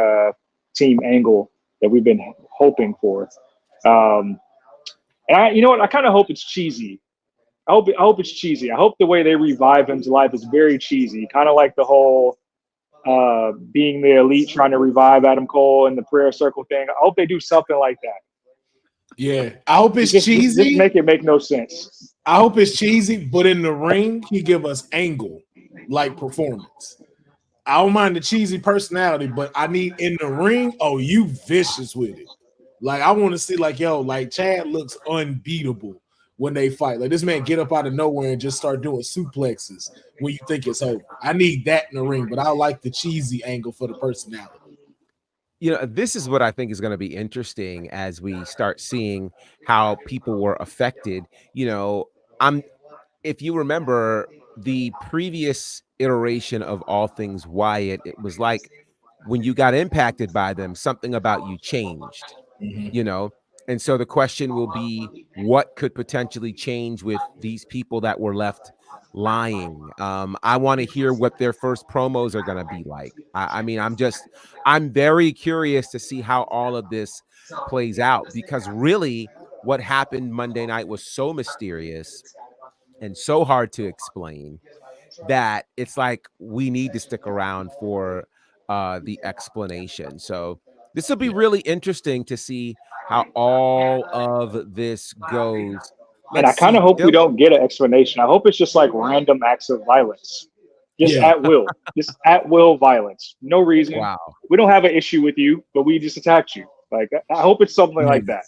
Speaker 5: team angle that we've been hoping for. And you know what? I kind of hope it's cheesy. I hope it's cheesy. I hope the way they revive him to life is very cheesy, kind of like the whole being the elite trying to revive Adam Cole and the prayer circle thing. I hope they do something like that.
Speaker 4: Yeah, I hope it's cheesy.
Speaker 5: Just make it make no sense.
Speaker 4: I hope it's cheesy, but in the ring, he give us angle like performance. I don't mind the cheesy personality, but I need in the ring. Oh, you vicious with it. Like, I want to see, like, yo, like Chad looks unbeatable when they fight. Like, this man get up out of nowhere and just start doing suplexes when you think it's over. I need that in the ring, but I like the cheesy angle for the personality.
Speaker 1: You know, this is what I think is going to be interesting as we start seeing how people were affected. You know, if you remember the previous iteration of All Things Wyatt, it was like when you got impacted by them, something about you changed, you know? And so the question will be, what could potentially change with these people that were left lying? I want to hear what their first promos are going to be like. I mean, I'm very curious to see how all of this plays out, because really what happened Monday night was so mysterious and so hard to explain that it's like we need to stick around for the explanation. So this will be really interesting to see how all of this goes.
Speaker 5: And I kind of hope we don't get an explanation. I hope it's just like random acts of violence. Just at will. Just at will violence. No reason.
Speaker 1: Wow.
Speaker 5: We don't have an issue with you, but we just attacked you. Like, I hope it's something like that.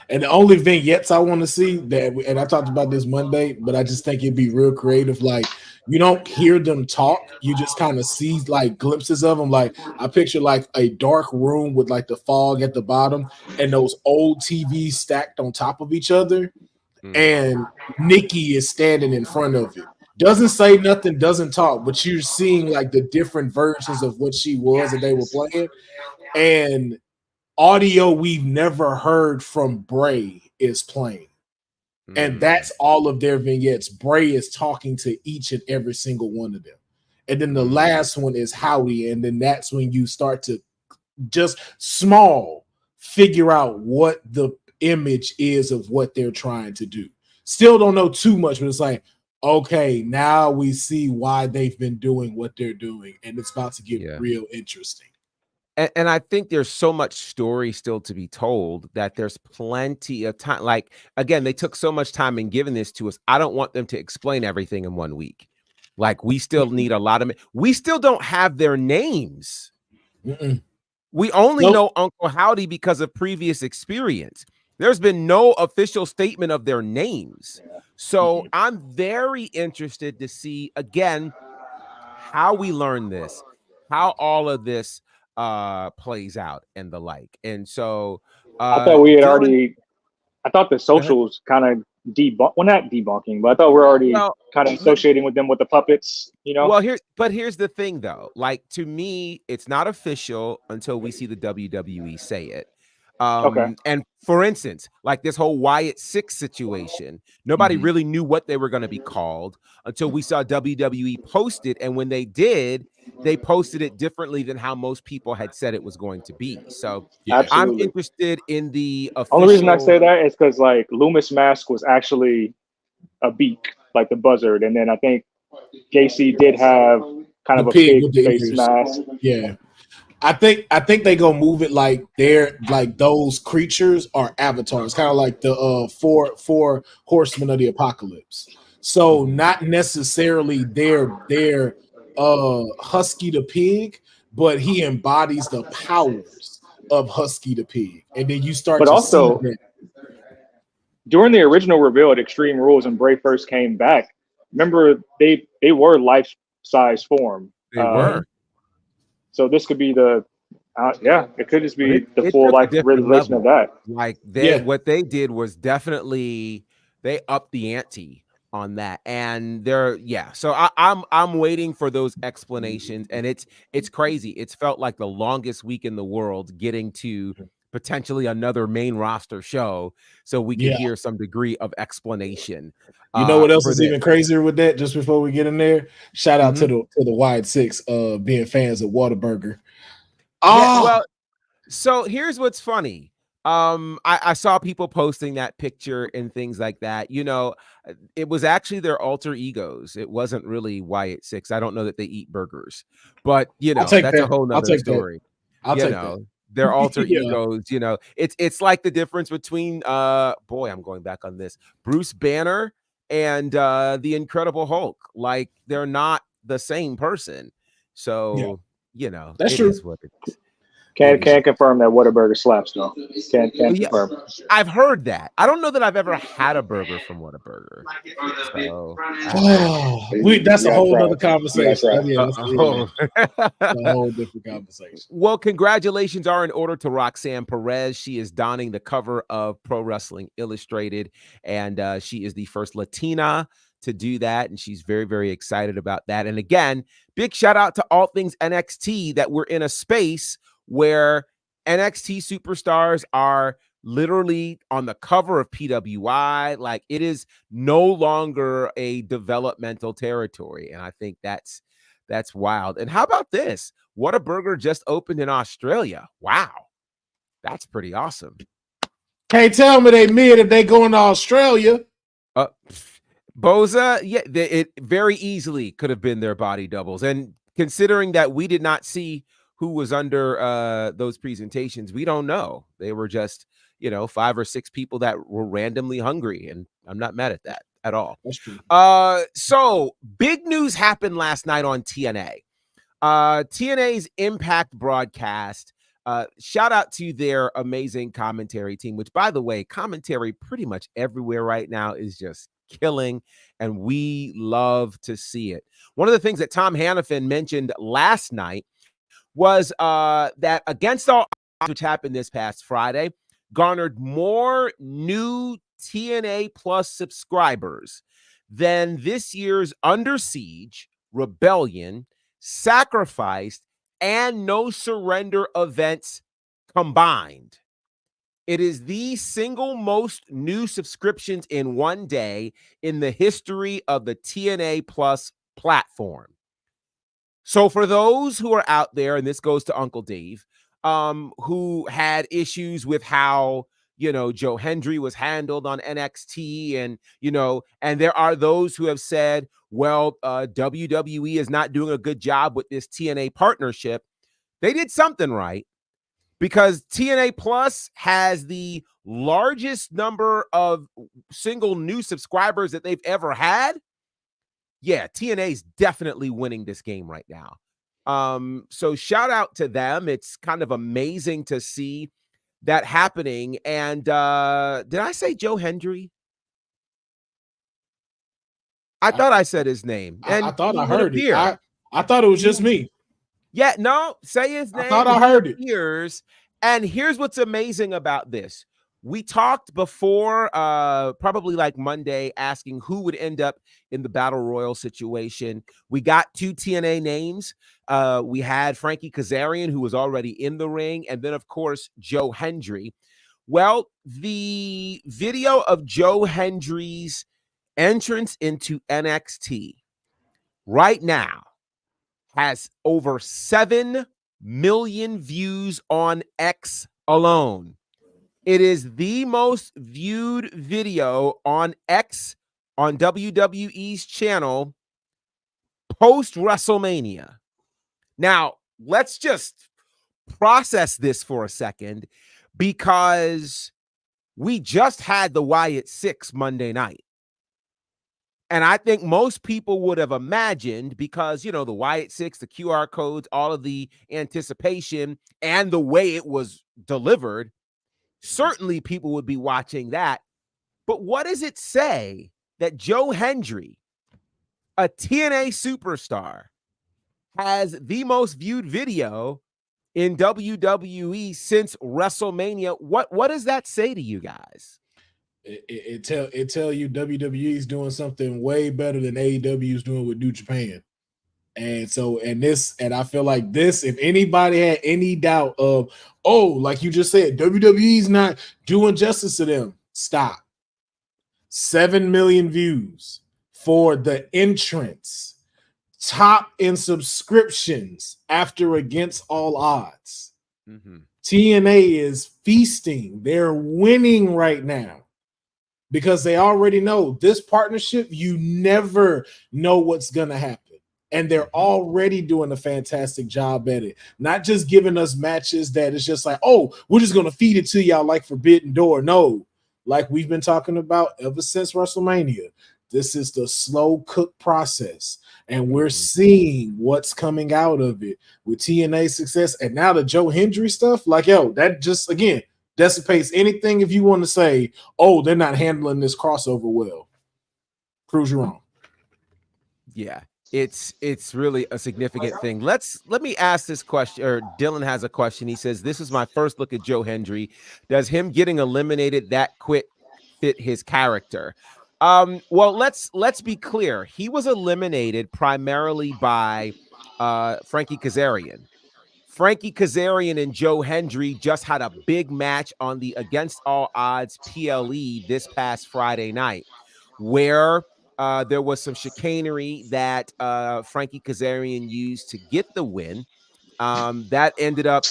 Speaker 4: And the only vignettes I want to see and I talked about this Monday, but I just think it'd be real creative. Like, you don't hear them talk, you just kind of see like glimpses of them. Like, I picture like a dark room with like the fog at the bottom and those old TVs stacked on top of each other, and Nikki is standing in front of it. Doesn't say nothing, doesn't talk, but you're seeing like the different versions of what she was that they were playing. And audio we've never heard from Bray is playing. And that's all of their vignettes. Bray is talking to each and every single one of them. And then the last one is Howdy. And then that's when you start to just small figure out what the image is of what they're trying to do. Still don't know too much, but it's like, okay, now we see why they've been doing what they're doing. And it's about to get real interesting.
Speaker 1: And I think there's so much story still to be told that there's plenty of time. Like, again, they took so much time in giving this to us. I don't want them to explain everything in 1 week. Like, we still need a lot of, we still don't have their names. We only know Uncle Howdy because of previous experience. There's been no official statement of their names. So I'm very interested to see, again, how we learn this, how all of this plays out and the like. And so
Speaker 5: I thought we had already, I thought the socials kind of not debunking, but I thought we're already kind of associating with them with the puppets, you know?
Speaker 1: Well, here's the thing though. Like, to me, it's not official until we see the WWE say it. And for instance, like this whole Wyatt 6 situation, nobody really knew what they were going to be called until we saw WWE post it. And when they did, they posted it differently than how most people had said it was going to be. So I'm interested in the official.
Speaker 5: Only reason I say that is because like Loomis' mask was actually a beak, like the buzzard. And then I think Gacy did have kind of a pig face mask.
Speaker 4: Yeah. I think they gonna move it like they're like those creatures are avatars, kind of like the four horsemen of the apocalypse. So not necessarily they're Husky the pig, but he embodies the powers of Husky the pig, and then you start.
Speaker 5: But
Speaker 4: to
Speaker 5: also,
Speaker 4: see that.
Speaker 5: During the original reveal at Extreme Rules, and Bray first came back, remember they were life size form.
Speaker 1: They were.
Speaker 5: So this could be it could just be the full life realization of that.
Speaker 1: Like what they did was definitely they upped the ante on that, and so I'm waiting for those explanations, and it's crazy. It's felt like the longest week in the world getting to potentially another main roster show so we can hear some degree of explanation.
Speaker 4: You know what else is even crazier with that? Just before we get in there, shout out to the Wide Six being fans of Whataburger.
Speaker 1: Well, so here's what's funny. I saw people posting that picture and things like that. You know, it was actually their alter egos. It wasn't really Wyatt Six. I don't know that they eat burgers, but you know, that's a whole nother story.
Speaker 4: I'll take that.
Speaker 1: Their alter egos, you know, it's like the difference between I'm going back on this, Bruce Banner and the Incredible Hulk. Like, they're not the same person. So you know,
Speaker 4: that's true.
Speaker 1: What it is.
Speaker 5: Can't confirm that Whataburger slaps though. Can't confirm.
Speaker 1: I've heard that. I don't know that I've ever had a burger from Whataburger. So,
Speaker 4: that's a whole other conversation. That's a whole different conversation.
Speaker 1: Well, congratulations are in order to Roxanne Perez. She is donning the cover of Pro Wrestling Illustrated, and she is the first Latina to do that, and she's very, very excited about that. And again, big shout out to All Things NXT that we're in a space where NXT superstars are literally on the cover of PWI. Like, it is no longer a developmental territory, and I think that's wild. And how about this? Whataburger just opened in Australia. Wow, that's pretty awesome.
Speaker 4: Can't tell me they mid if they going to Australia.
Speaker 1: Boza, it very easily could have been their body doubles. And considering that we did not see who was under those presentations, we don't know. They were just, 5 or 6 people that were randomly hungry, and I'm not mad at that at all.
Speaker 4: That's true.
Speaker 1: So big news happened last night on TNA. TNA's Impact broadcast Shout out to their amazing commentary team, which, by the way, commentary pretty much everywhere right now is just killing, and we love to see it. One of the things that Tom Hannafin mentioned last night was that Against All Odds, which happened this past Friday, garnered more new TNA Plus subscribers than this year's Under Siege, Rebellion, Sacrificed, and No Surrender events combined. It is the single most new subscriptions in one day in the history of the TNA Plus platform. So for those who are out there, and this goes to Uncle Dave, who had issues with how, Joe Hendry was handled on NXT, and there are those who have said, well, WWE is not doing a good job with this TNA partnership. They did something right, because TNA Plus has the largest number of single new subscribers that they've ever had. Yeah, TNA is definitely winning this game right now. So shout out to them. It's kind of amazing to see that happening. And did I say Joe Hendry? I thought I said his name. And
Speaker 4: I thought
Speaker 1: he
Speaker 4: I
Speaker 1: would
Speaker 4: heard it.
Speaker 1: appear.
Speaker 4: I thought it was just me.
Speaker 1: Yeah, no, say his name.
Speaker 4: I thought I heard it.
Speaker 1: And here's what's amazing about this. We talked before, probably like Monday, asking who would end up in the Battle Royal situation. We got 2 TNA names. We had Frankie Kazarian, who was already in the ring, and then, of course, Joe Hendry. Well, the video of Joe Hendry's entrance into NXT right now has over 7 million views on X alone. It is the most viewed video on X, on WWE's channel, post WrestleMania. Now, let's just process this for a second, because we just had the Wyatt 6 Monday night. And I think most people would have imagined, because, the Wyatt 6, the QR codes, all of the anticipation, and the way it was delivered, certainly people would be watching that. But what does it say that Joe Hendry, a TNA superstar, has the most viewed video in WWE since WrestleMania? What does that say to you guys?
Speaker 4: It tell you WWE is doing something way better than AEW is doing with New Japan. And I feel like this, if anybody had any doubt of, like you just said, WWE's not doing justice to them, stop. 7 million views for the entrance, top in subscriptions after Against All Odds.
Speaker 1: Mm-hmm.
Speaker 4: TNA is feasting. They're winning right now, because they already know this partnership, you never know what's going to happen. And they're already doing a fantastic job at it. Not just giving us matches that it's just like, we're just going to feed it to y'all like Forbidden Door. No, like we've been talking about ever since WrestleMania. This is the slow cook process. And we're seeing what's coming out of it with TNA success. And now the Joe Hendry stuff, like, that just, again, dissipates anything if you want to say, they're not handling this crossover well. Proves you wrong.
Speaker 1: Yeah, it's really a significant thing. Let me ask this question, or Dylan has a question. He says, this is my first look at Joe Hendry. Does him getting eliminated that quick fit his character? Well, let's be clear. He was eliminated primarily by Frankie Kazarian. Frankie Kazarian and Joe Hendry just had a big match on the Against All Odds PLE this past Friday night, where there was some chicanery that Frankie Kazarian used to get the win. That ended up,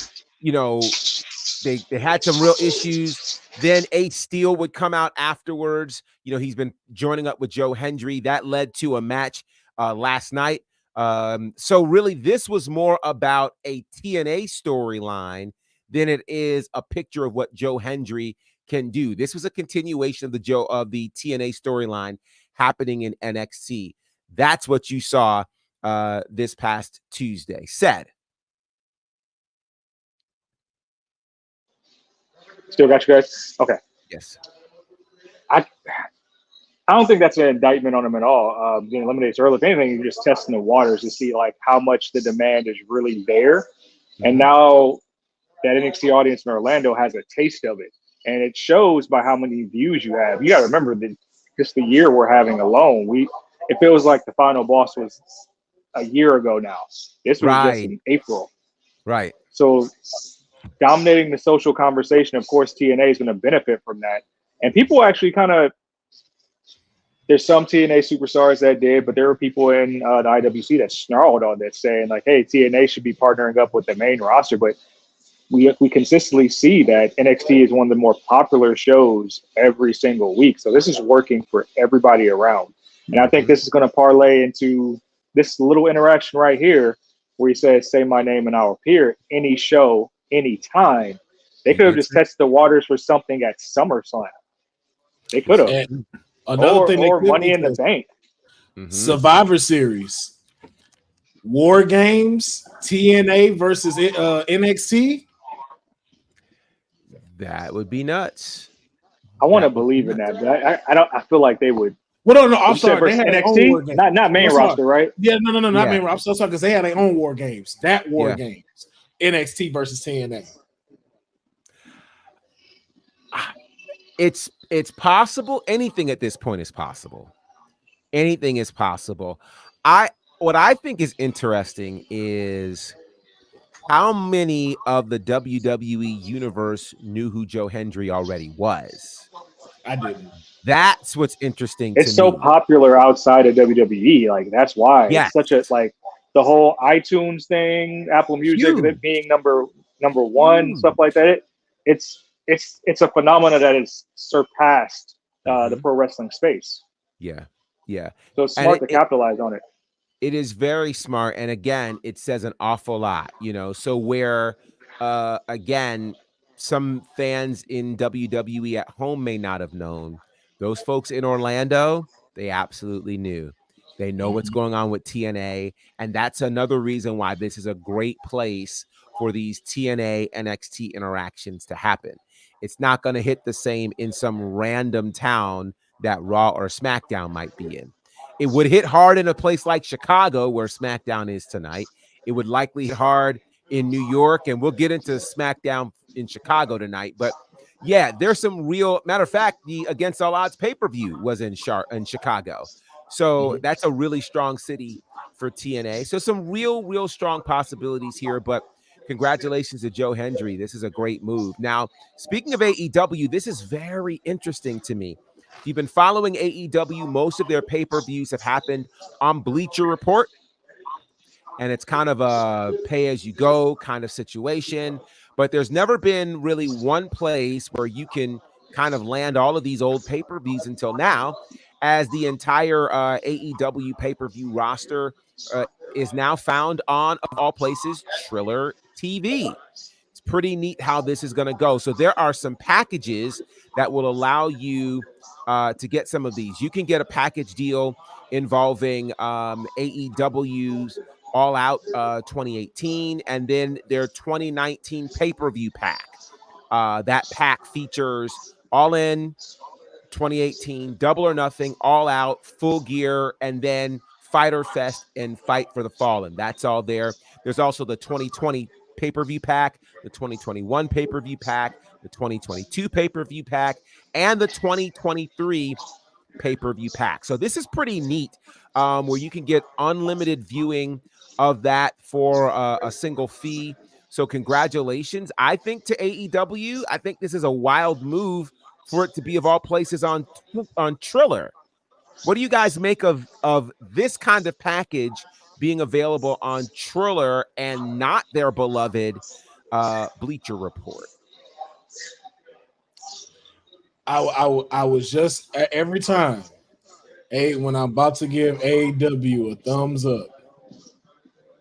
Speaker 1: they had some real issues. Then Ace Steel would come out afterwards. He's been joining up with Joe Hendry. That led to a match last night. So really, this was more about a TNA storyline than it is a picture of what Joe Hendry can do. This was a continuation of the TNA storyline happening in NXT. That's what you saw this past Tuesday. Said.
Speaker 5: Still got you guys? Okay.
Speaker 1: Yes.
Speaker 5: I don't think that's an indictment on him at all. Getting eliminated early. If anything, you're just testing the waters to see like how much the demand is really there. And now that NXT audience in Orlando has a taste of it, and it shows by how many views you have. You got to remember that just the year we're having alone, it feels like the final boss was a year ago now. This was just in April.
Speaker 1: Right.
Speaker 5: So dominating the social conversation, of course, TNA is going to benefit from that. And people actually kind of, there's some TNA superstars that did, but there were people in the IWC that snarled on that, saying like, hey, TNA should be partnering up with the main roster. But we consistently see that NXT is one of the more popular shows every single week. So this is working for everybody around. And I think this is going to parlay into this little interaction right here where he says, say my name and I'll appear any show, anytime. They could have just tested the waters for something at SummerSlam. They could have.
Speaker 4: Another thing,
Speaker 5: or Money in the Bank.
Speaker 4: Survivor Series, War Games, TNA versus NXT.
Speaker 1: That would be nuts.
Speaker 5: I want to believe in that, but I don't. I feel like they would.
Speaker 4: Well, no, I'm sorry. They had
Speaker 5: NXT, not main roster, right?
Speaker 4: Yeah, no, not main roster. I'm so sorry because they had their own War Games. That War Games, NXT versus TNA.
Speaker 1: It's possible. Anything at this point is possible. Anything is possible. What I think is interesting is how many of the WWE universe knew who Joe Hendry already was.
Speaker 4: I didn't.
Speaker 1: That's what's interesting.
Speaker 5: It's so popular outside of WWE. Like that's why it's such a like the whole iTunes thing, Apple Music it being number one, stuff like that. It's a phenomenon that has surpassed the pro wrestling space.
Speaker 1: Yeah.
Speaker 5: So it's smart to capitalize on it.
Speaker 1: It is very smart, and again, it says an awful lot. So where again, some fans in WWE at home may not have known. Those folks in Orlando, they absolutely knew. They know what's going on with TNA, and that's another reason why this is a great place for these TNA NXT interactions to happen. It's not going to hit the same in some random town that Raw or SmackDown might be in. It would hit hard in a place like Chicago, where SmackDown is tonight. It would likely hit hard in New York, and we'll get into SmackDown in Chicago tonight. But yeah, there's some real matter of fact, the Against All Odds pay-per-view was in Chicago. So that's a really strong city for TNA. So some real strong possibilities here. But congratulations to Joe Hendry. This is a great move. Now, speaking of AEW, this is very interesting to me. If you've been following AEW, most of their pay-per-views have happened on Bleacher Report. And it's kind of a pay-as-you-go kind of situation. But there's never been really one place where you can kind of land all of these old pay-per-views until now, as the entire AEW pay-per-view roster is now found on, of all places, Triller TV. It's pretty neat how this is going to go. So there are some packages that will allow you to get some of these. You can get a package deal involving AEW's All Out 2018 and then their 2019 pay-per-view pack. That pack features All In 2018, Double or Nothing, All Out, Full Gear, and then Fighter Fest and Fight for the Fallen. That's all there. There's also the 2020 pay-per-view pack, the 2021 pay-per-view pack, the 2022 pay-per-view pack, and the 2023 pay-per-view pack. So this is pretty neat, where you can get unlimited viewing of that for a single fee. So congratulations. I think to AEW, I think this is a wild move for it to be of all places on Triller. What do you guys make of this kind of package being available on Triller and not their beloved Bleacher Report?
Speaker 4: I was just every time, when I'm about to give AEW a thumbs up,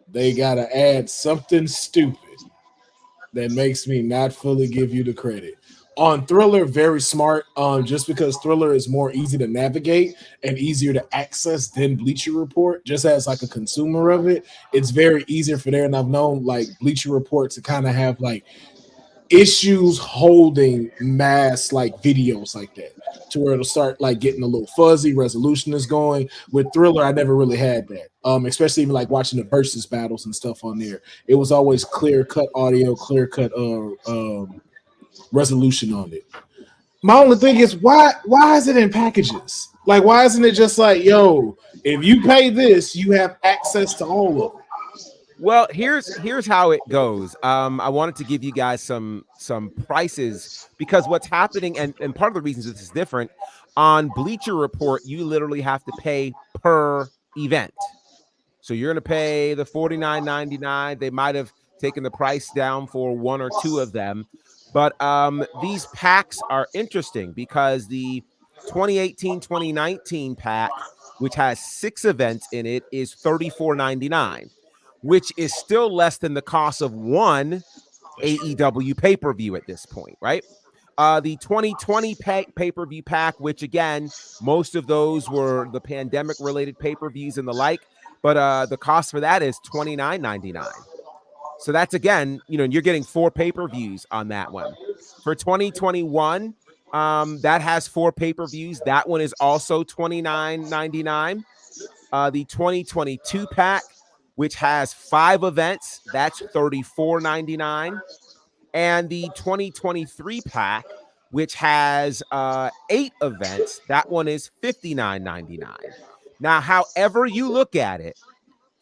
Speaker 4: they gotta add something stupid that makes me not fully give you the credit. On Thriller, very smart. Just because Thriller is more easy to navigate and easier to access than Bleacher Report, just as like a consumer of it, it's very easier for there. And I've known like Bleacher Report to kind of have like issues holding mass like videos like that to where it'll start like getting a little fuzzy. Resolution is going. With Thriller, I never really had that. Especially even like watching the versus battles and stuff on there. It was always clear cut audio, clear cut resolution on it. My only thing is why is it in packages? Like, why isn't it just like, yo, if you pay this, you have access to all of it?
Speaker 1: Well, here's how it goes. I wanted to give you guys some prices because what's happening, and part of the reasons this is different, on Bleacher Report, you literally have to pay per event. So you're going to pay the $49.99. They might have taken the price down for one or two of them. But these packs are interesting because the 2018-2019 pack, which has 6 events in it, is $34.99, which is still less than the cost of one AEW pay-per-view at this point, right? The 2020 pay-per-view pack, which again, most of those were the pandemic-related pay-per-views and the like, but the cost for that is $29.99. So that's, again, you're getting 4 pay-per-views on that one. For 2021, that has 4 pay-per-views. That one is also $29.99. The 2022 pack, which has 5 events, that's $34.99. And the 2023 pack, which has 8 events, that one is $59.99. Now, however you look at it,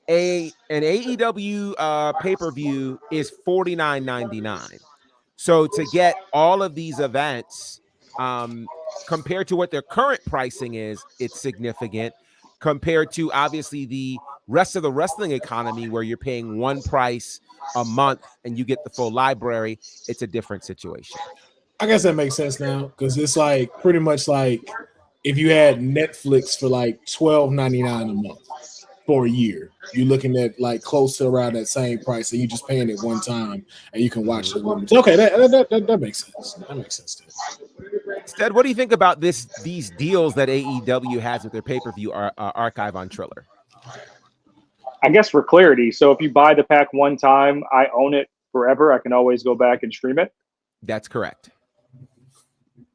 Speaker 1: an AEW pay-per-view is $49.99. So to get all of these events, compared to what their current pricing is, it's significant. Compared to obviously the rest of the wrestling economy, where you're paying one price a month and you get the full library, it's a different situation.
Speaker 4: I guess that makes sense now because it's like pretty much like if you had Netflix for like $12.99 a month for a year, you're looking at like close to around that same price, and you're just paying it one time and you can watch it. Okay, that makes sense. That makes sense to me.
Speaker 1: Stead, what do you think about these deals that AEW has with their pay-per-view archive on Triller?
Speaker 5: I guess for clarity, so if you buy the pack one time, I own it forever. I can always go back and stream it.
Speaker 1: That's correct.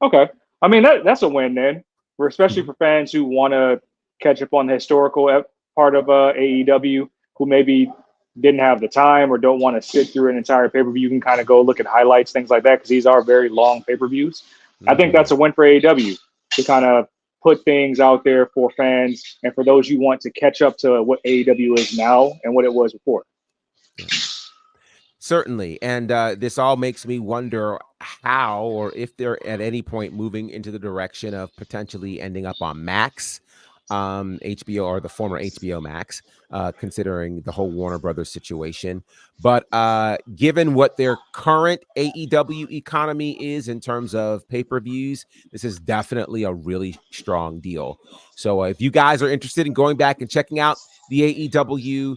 Speaker 5: Okay. I mean, that's a win then, especially for fans who want to catch up on the historical part of AEW, who maybe didn't have the time or don't want to sit through an entire pay-per-view. You can kind of go look at highlights, things like that, because these are very long pay-per-views. I think that's a win for AEW to kind of put things out there for fans and for those who want to catch up to what AEW is now and what it was before.
Speaker 1: Certainly. And this all makes me wonder how, or if they're at any point moving into the direction of potentially ending up on Max, HBO, or the former HBO Max, considering the whole Warner Brothers situation. But given what their current AEW economy is in terms of pay-per-views, this is definitely a really strong deal. So if you guys are interested in going back and checking out the AEW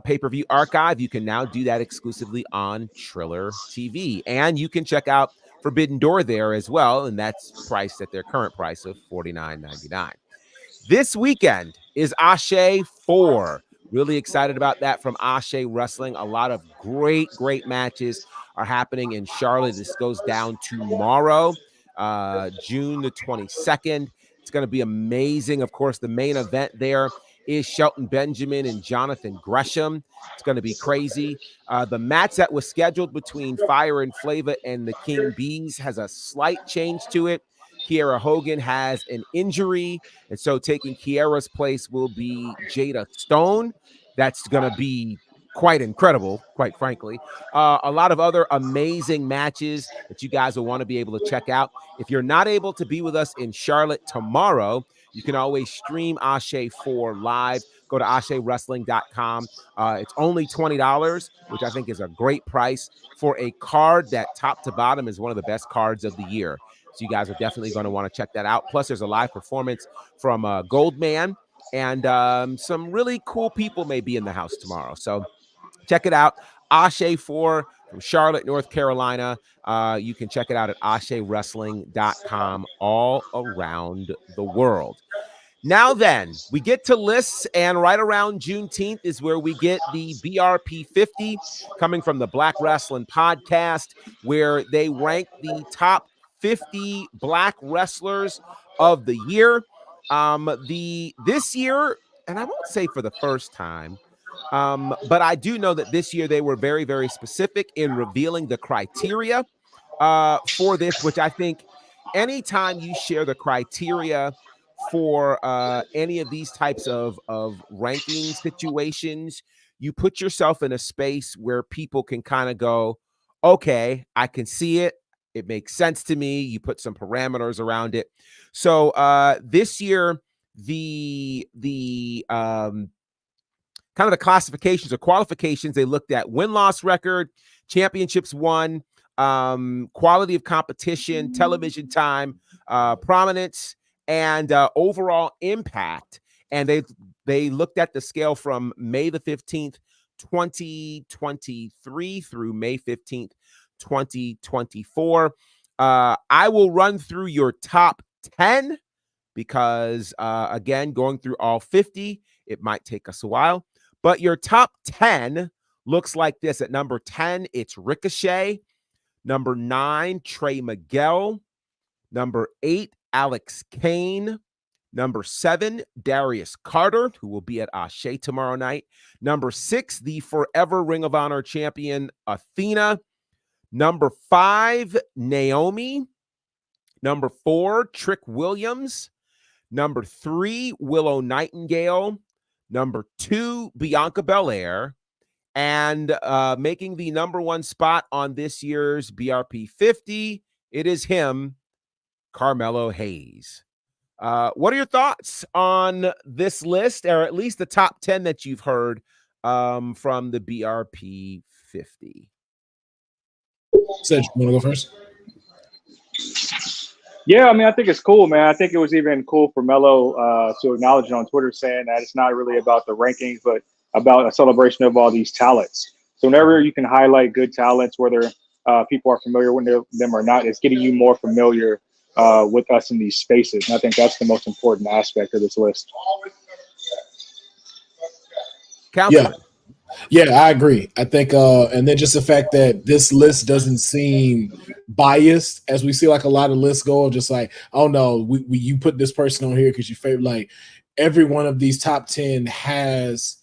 Speaker 1: pay-per-view archive, you can now do that exclusively on Triller TV. And you can check out Forbidden Door there as well, and that's priced at their current price of $49.99. This weekend is Ashe 4. Really excited about that from Ashe Wrestling. A lot of great matches are happening in Charlotte. This goes down tomorrow, June the 22nd. It's going to be amazing. Of course, the main event there is Shelton Benjamin and Jonathan Gresham. It's going to be crazy. The match that was scheduled between Fire and Flava and the King Bees has a slight change to it. Kiera Hogan has an injury, and so taking Kiera's place will be Jada Stone. That's going to be quite incredible, quite frankly. A lot of other amazing matches that you guys will want to be able to check out. If you're not able to be with us in Charlotte tomorrow, you can always stream Ashe 4 live. Go to AsheWrestling.com. It's only $20, which I think is a great price for a card that top to bottom is one of the best cards of the year. So you guys are definitely going to want to check that out. Plus, there's a live performance from Goldman, and some really cool people may be in the house tomorrow. So check it out. Ashe 4 from Charlotte, North Carolina. You can check it out at AsheWrestling.com all around the world. Now then, we get to lists, and right around Juneteenth is where we get the BRP 50 coming from the Black Wrestling Podcast, where they rank the top 50 Black wrestlers of the year. This year, and I won't say for the first time, but I do know that this year they were very, very specific in revealing the criteria for this, which I think anytime you share the criteria for any of these types of ranking situations, you put yourself in a space where people can kind of go, okay, I can see it. It makes sense to me. You put some parameters around it. So this year, the kind of the classifications or qualifications, they looked at win-loss record, championships won, quality of competition, television time, prominence, and overall impact. And they looked at the scale from May the 15th, 2023 through May 15th, 2024. I will run through your top 10 because, again, going through all 50, it might take us a while. But your top 10 looks like this. At number 10, it's Ricochet. Number 9, Trey Miguel. Number 8, Alex Kane. Number 7, Darius Carter, who will be at Ashe tomorrow night. Number 6, the forever Ring of Honor champion, Athena. Number 5, Naomi. Number 4, Trick Williams. Number 3, Willow Nightingale. Number 2, Bianca Belair. And making the number 1 spot on this year's BRP 50, it is him, Carmelo Hayes. What are your thoughts on this list, or at least the top 10 that you've heard from the BRP 50?
Speaker 4: Cedric, you want to go first?
Speaker 5: Yeah, I mean, I think it's cool, man. I think it was even cool for Melo to acknowledge it on Twitter, saying that it's not really about the rankings, but about a celebration of all these talents. So whenever you can highlight good talents, whether people are familiar with them or not, it's getting you more familiar with us in these spaces. And I think that's the most important aspect of this list.
Speaker 1: Councilman.
Speaker 4: Yeah, I agree. I think, and then just the fact that this list doesn't seem biased, as we see like a lot of lists go, just like, oh no, you put this person on here because you favorite. Like every one of these top 10 has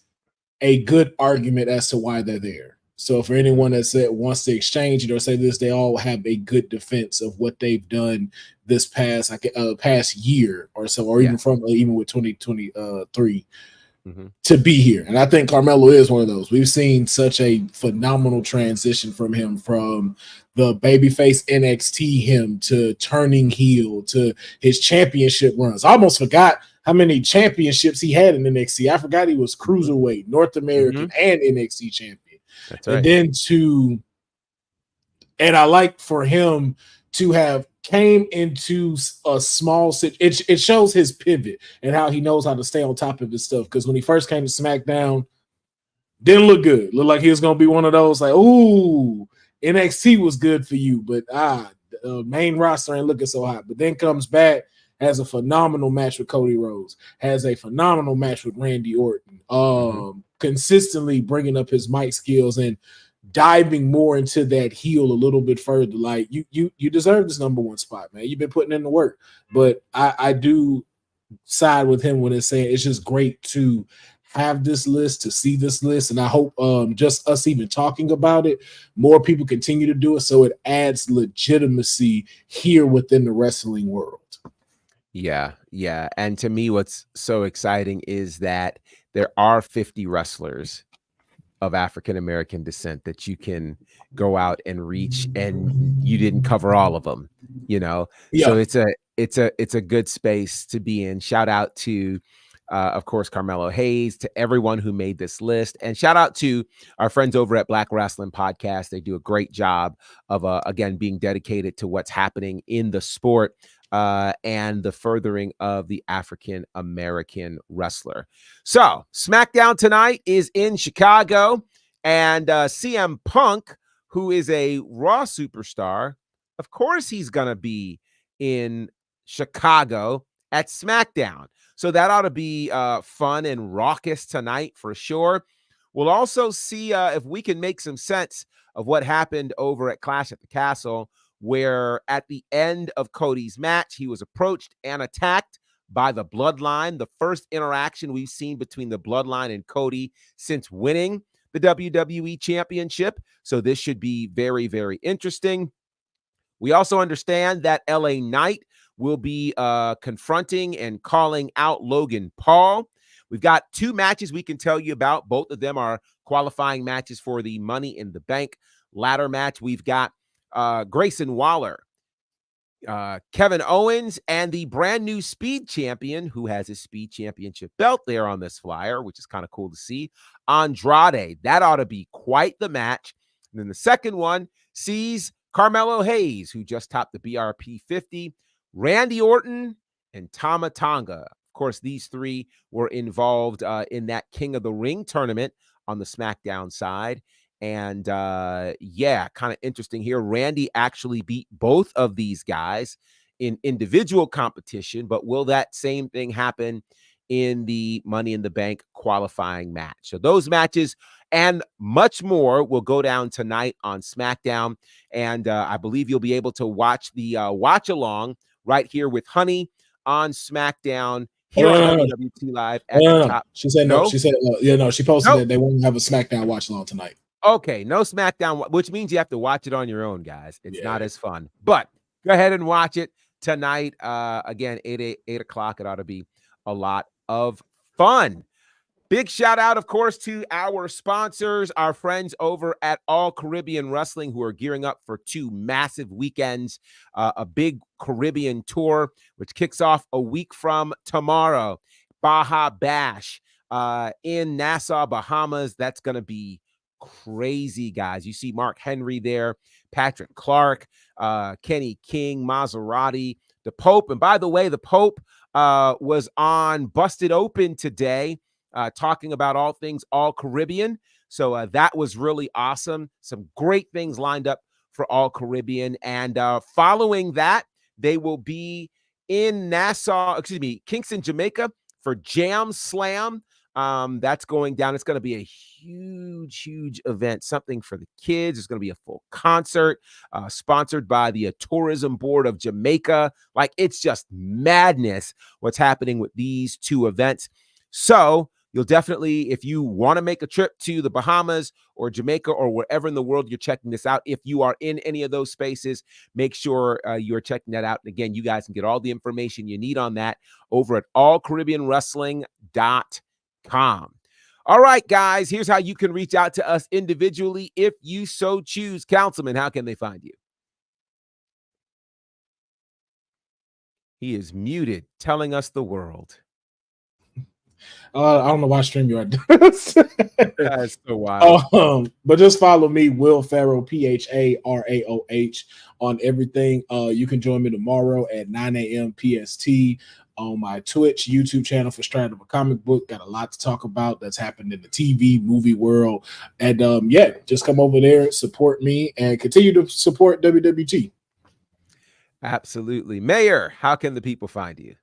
Speaker 4: a good argument as to why they're there. So for anyone that wants to exchange it or say this, they all have a good defense of what they've done this past year or so, or even with 2023. To be here. And I think Carmelo is one of those. We've seen such a phenomenal transition from him, from the babyface NXT him to turning heel to his championship runs. I almost forgot how many championships he had in NXT. I forgot he was Cruiserweight, North American, and NXT champion.
Speaker 1: That's right.
Speaker 4: And then and I like for him to have came into a small it shows his pivot and how he knows how to stay on top of his stuff. Because when he first came to SmackDown, didn't look good. Looked like he was gonna be one of those like, ooh, NXT was good for you, but the main roster ain't looking so hot. But then comes back, has a phenomenal match with Cody Rhodes, has a phenomenal match with Randy Orton, consistently bringing up his mic skills and diving more into that heel a little bit further. Like you deserve this number 1 spot, man. You've been putting in the work. But I do side with him when it's saying it's just great to have this list, to see this list. And I hope just us even talking about it, more people continue to do it so it adds legitimacy here within the wrestling world.
Speaker 1: Yeah. And to me, what's so exciting is that there are 50 wrestlers of African-American descent that you can go out and reach, and you didn't cover all of them, So it's a good space to be in. Shout out to of course, Carmelo Hayes, to everyone who made this list, and shout out to our friends over at Black Wrestling Podcast. They do a great job of again being dedicated to what's happening in the sport and the furthering of the African American wrestler. So SmackDown tonight is in Chicago, and CM Punk, who is a Raw superstar, of course he's gonna be in Chicago at SmackDown. So that ought to be fun and raucous tonight for sure. We'll also see if we can make some sense of what happened over at Clash at the Castle, where at the end of Cody's match, he was approached and attacked by the Bloodline, the first interaction we've seen between the Bloodline and Cody since winning the WWE Championship. So this should be very, very interesting. We also understand that LA Knight will be confronting and calling out Logan Paul. We've got 2 matches we can tell you about. Both of them are qualifying matches for the Money in the Bank ladder match. We've got Grayson Waller, Kevin Owens, and the brand new Speed Champion, who has his Speed Championship belt there on this flyer, which is kind of cool to see, Andrade. That ought to be quite the match. And then the second one sees Carmelo Hayes, who just topped the BRP 50, Randy Orton, and Tama Tonga. Of course, these 3 were involved in that King of the Ring tournament on the SmackDown side. And yeah, kind of interesting here. Randy actually beat both of these guys in individual competition, but will that same thing happen in the Money in the Bank qualifying match? So those matches and much more will go down tonight on SmackDown. And I believe you'll be able to watch the watch along right here with Honey on SmackDown here on WWT Live at the top.
Speaker 4: She said no. She said she posted that they won't have a SmackDown watch along tonight.
Speaker 1: Okay, no SmackDown, which means you have to watch it on your own, guys. It's not as fun. But go ahead and watch it tonight. Again, 8 o'clock. It ought to be a lot of fun. Big shout out, of course, to our sponsors, our friends over at All Caribbean Wrestling, who are gearing up for 2 massive weekends, a big Caribbean tour, which kicks off a week from tomorrow. Baja Bash in Nassau, Bahamas. That's going to be crazy, guys. You see Mark Hendry there, Patrick Clark, Kenny King, Maserati, the Pope. And by the way, the Pope was on Busted Open today, talking about all things All Caribbean. So that was really awesome. Some great things lined up for All Caribbean. And following that, they will be in Kingston, Jamaica for Jam Slam. That's going down. It's going to be a huge event, something for the kids. It's going to be a full concert, sponsored by the Tourism Board of Jamaica. Like, it's just madness what's happening with these 2 events. So you'll definitely, if you want to make a trip to the Bahamas or Jamaica or wherever in the world you're checking this out, if you are in any of those spaces, make sure you're checking that out. And again, you guys can get all the information you need on that over at allcaribbeanwrestling.com. All right, guys, here's how you can reach out to us individually if you so choose. Councilman, how can they find you? He is muted, telling us the world.
Speaker 4: I don't know why StreamYard does.
Speaker 1: That's so wild.
Speaker 4: But just follow me, Will Farrow, PHARAOH, on everything. You can join me tomorrow at 9 a.m. PST on my Twitch, YouTube channel for Strand of a Comic Book. Got a lot to talk about that's happened in the TV, movie world. And just come over there, support me, and continue to support WWT.
Speaker 1: Absolutely. Mayor, how can the people find you?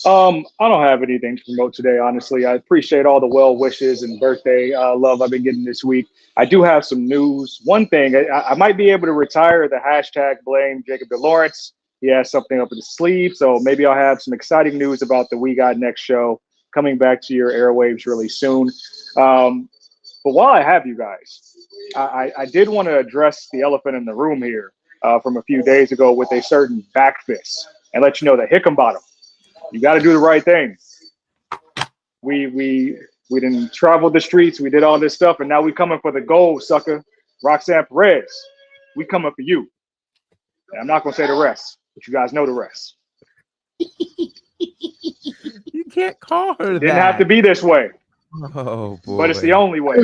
Speaker 5: I don't have anything to promote today, honestly. I appreciate all the well wishes and birthday love I've been getting this week. I do have some news. One thing, I might be able to retire the hashtag blame Jacob DeLawrence. He has something up his sleeve, so maybe I'll have some exciting news about the We Got Next show coming back to your airwaves really soon. But while I have you guys, I did want to address the elephant in the room here from a few days ago with a certain back fist and let you know that Hickenbottom, you got to do the right thing. We didn't travel the streets. We did all this stuff, and now we coming for the gold, sucker. Roxanne Perez, we coming for you. And I'm not gonna say the rest, but you guys know the rest.
Speaker 1: You can't call her that.
Speaker 5: Didn't have to be this way.
Speaker 1: Oh boy!
Speaker 5: But it's the only way.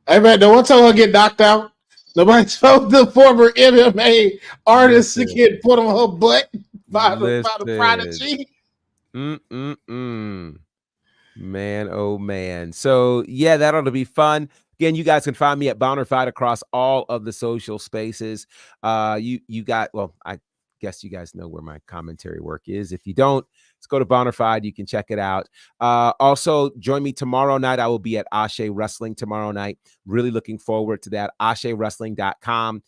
Speaker 4: Hey man, no one told her to get knocked out. Nobody told the former MMA artist to get put on her butt by the prodigy.
Speaker 1: Man, oh man. So yeah, that ought to be fun. Again, you guys can find me at Bounderfied across all of the social spaces. I guess you guys know where my commentary work is. If you don't, Let's go to Bonafide. You can check it out. Also, join me tomorrow night. I will be at Ashe Wrestling tomorrow night. Really looking forward to that. AsheWrestling.com.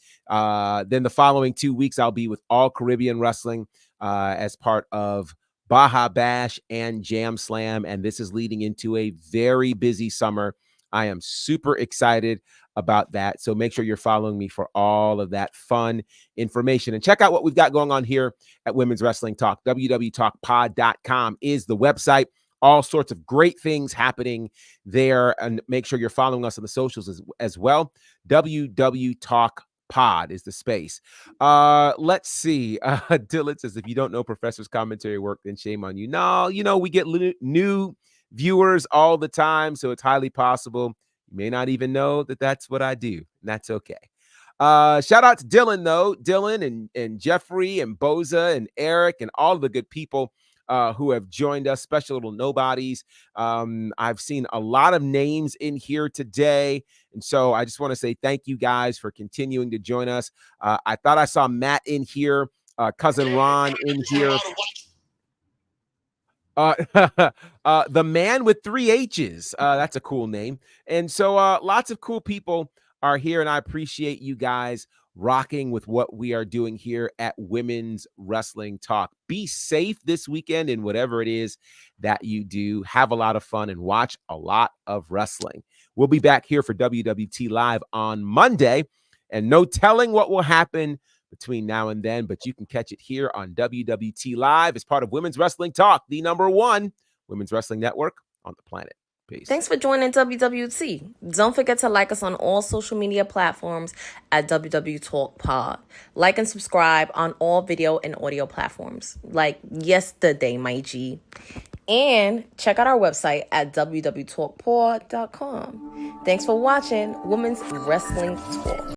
Speaker 1: Then the following 2 weeks, I'll be with All Caribbean Wrestling as part of Baja Bash and Jam Slam. And this is leading into a very busy summer. I am super excited about that. So make sure you're following me for all of that fun information. And check out what we've got going on here at Women's Wrestling Talk. wwtalkpod.com is the website. All sorts of great things happening there. And make sure you're following us on the socials as well. wwtalkpod is the space. Let's see. Dylan says, if you don't know Professor's commentary work, then shame on you. No, we get new viewers all the time, so it's highly possible you may not even know that that's what I do, and that's okay. Shout out to Dylan, though. Dylan and Jeffrey and Boza and Eric and all of the good people who have joined us, special little nobodies. I've seen a lot of names in here today, and so I just want to say thank you guys for continuing to join us. I thought I saw Matt in here, cousin Ron in here. The man with 3 H's. That's a cool name. And so lots of cool people are here, and I appreciate you guys rocking with what we are doing here at Women's Wrestling Talk. Be safe this weekend in whatever it is that you do. Have a lot of fun and watch a lot of wrestling. We'll be back here for WWT Live on Monday, and no telling what will happen between now and then, but you can catch it here on WWT Live as part of Women's Wrestling Talk, the #1 women's wrestling network on the planet. Peace.
Speaker 3: Thanks for joining WWT. Don't forget to like us on all social media platforms at wwtalkpod. Like and subscribe on all video and audio platforms, like yesterday, my G. And check out our website at wwtalkpod.com. Thanks for watching Women's Wrestling Talk.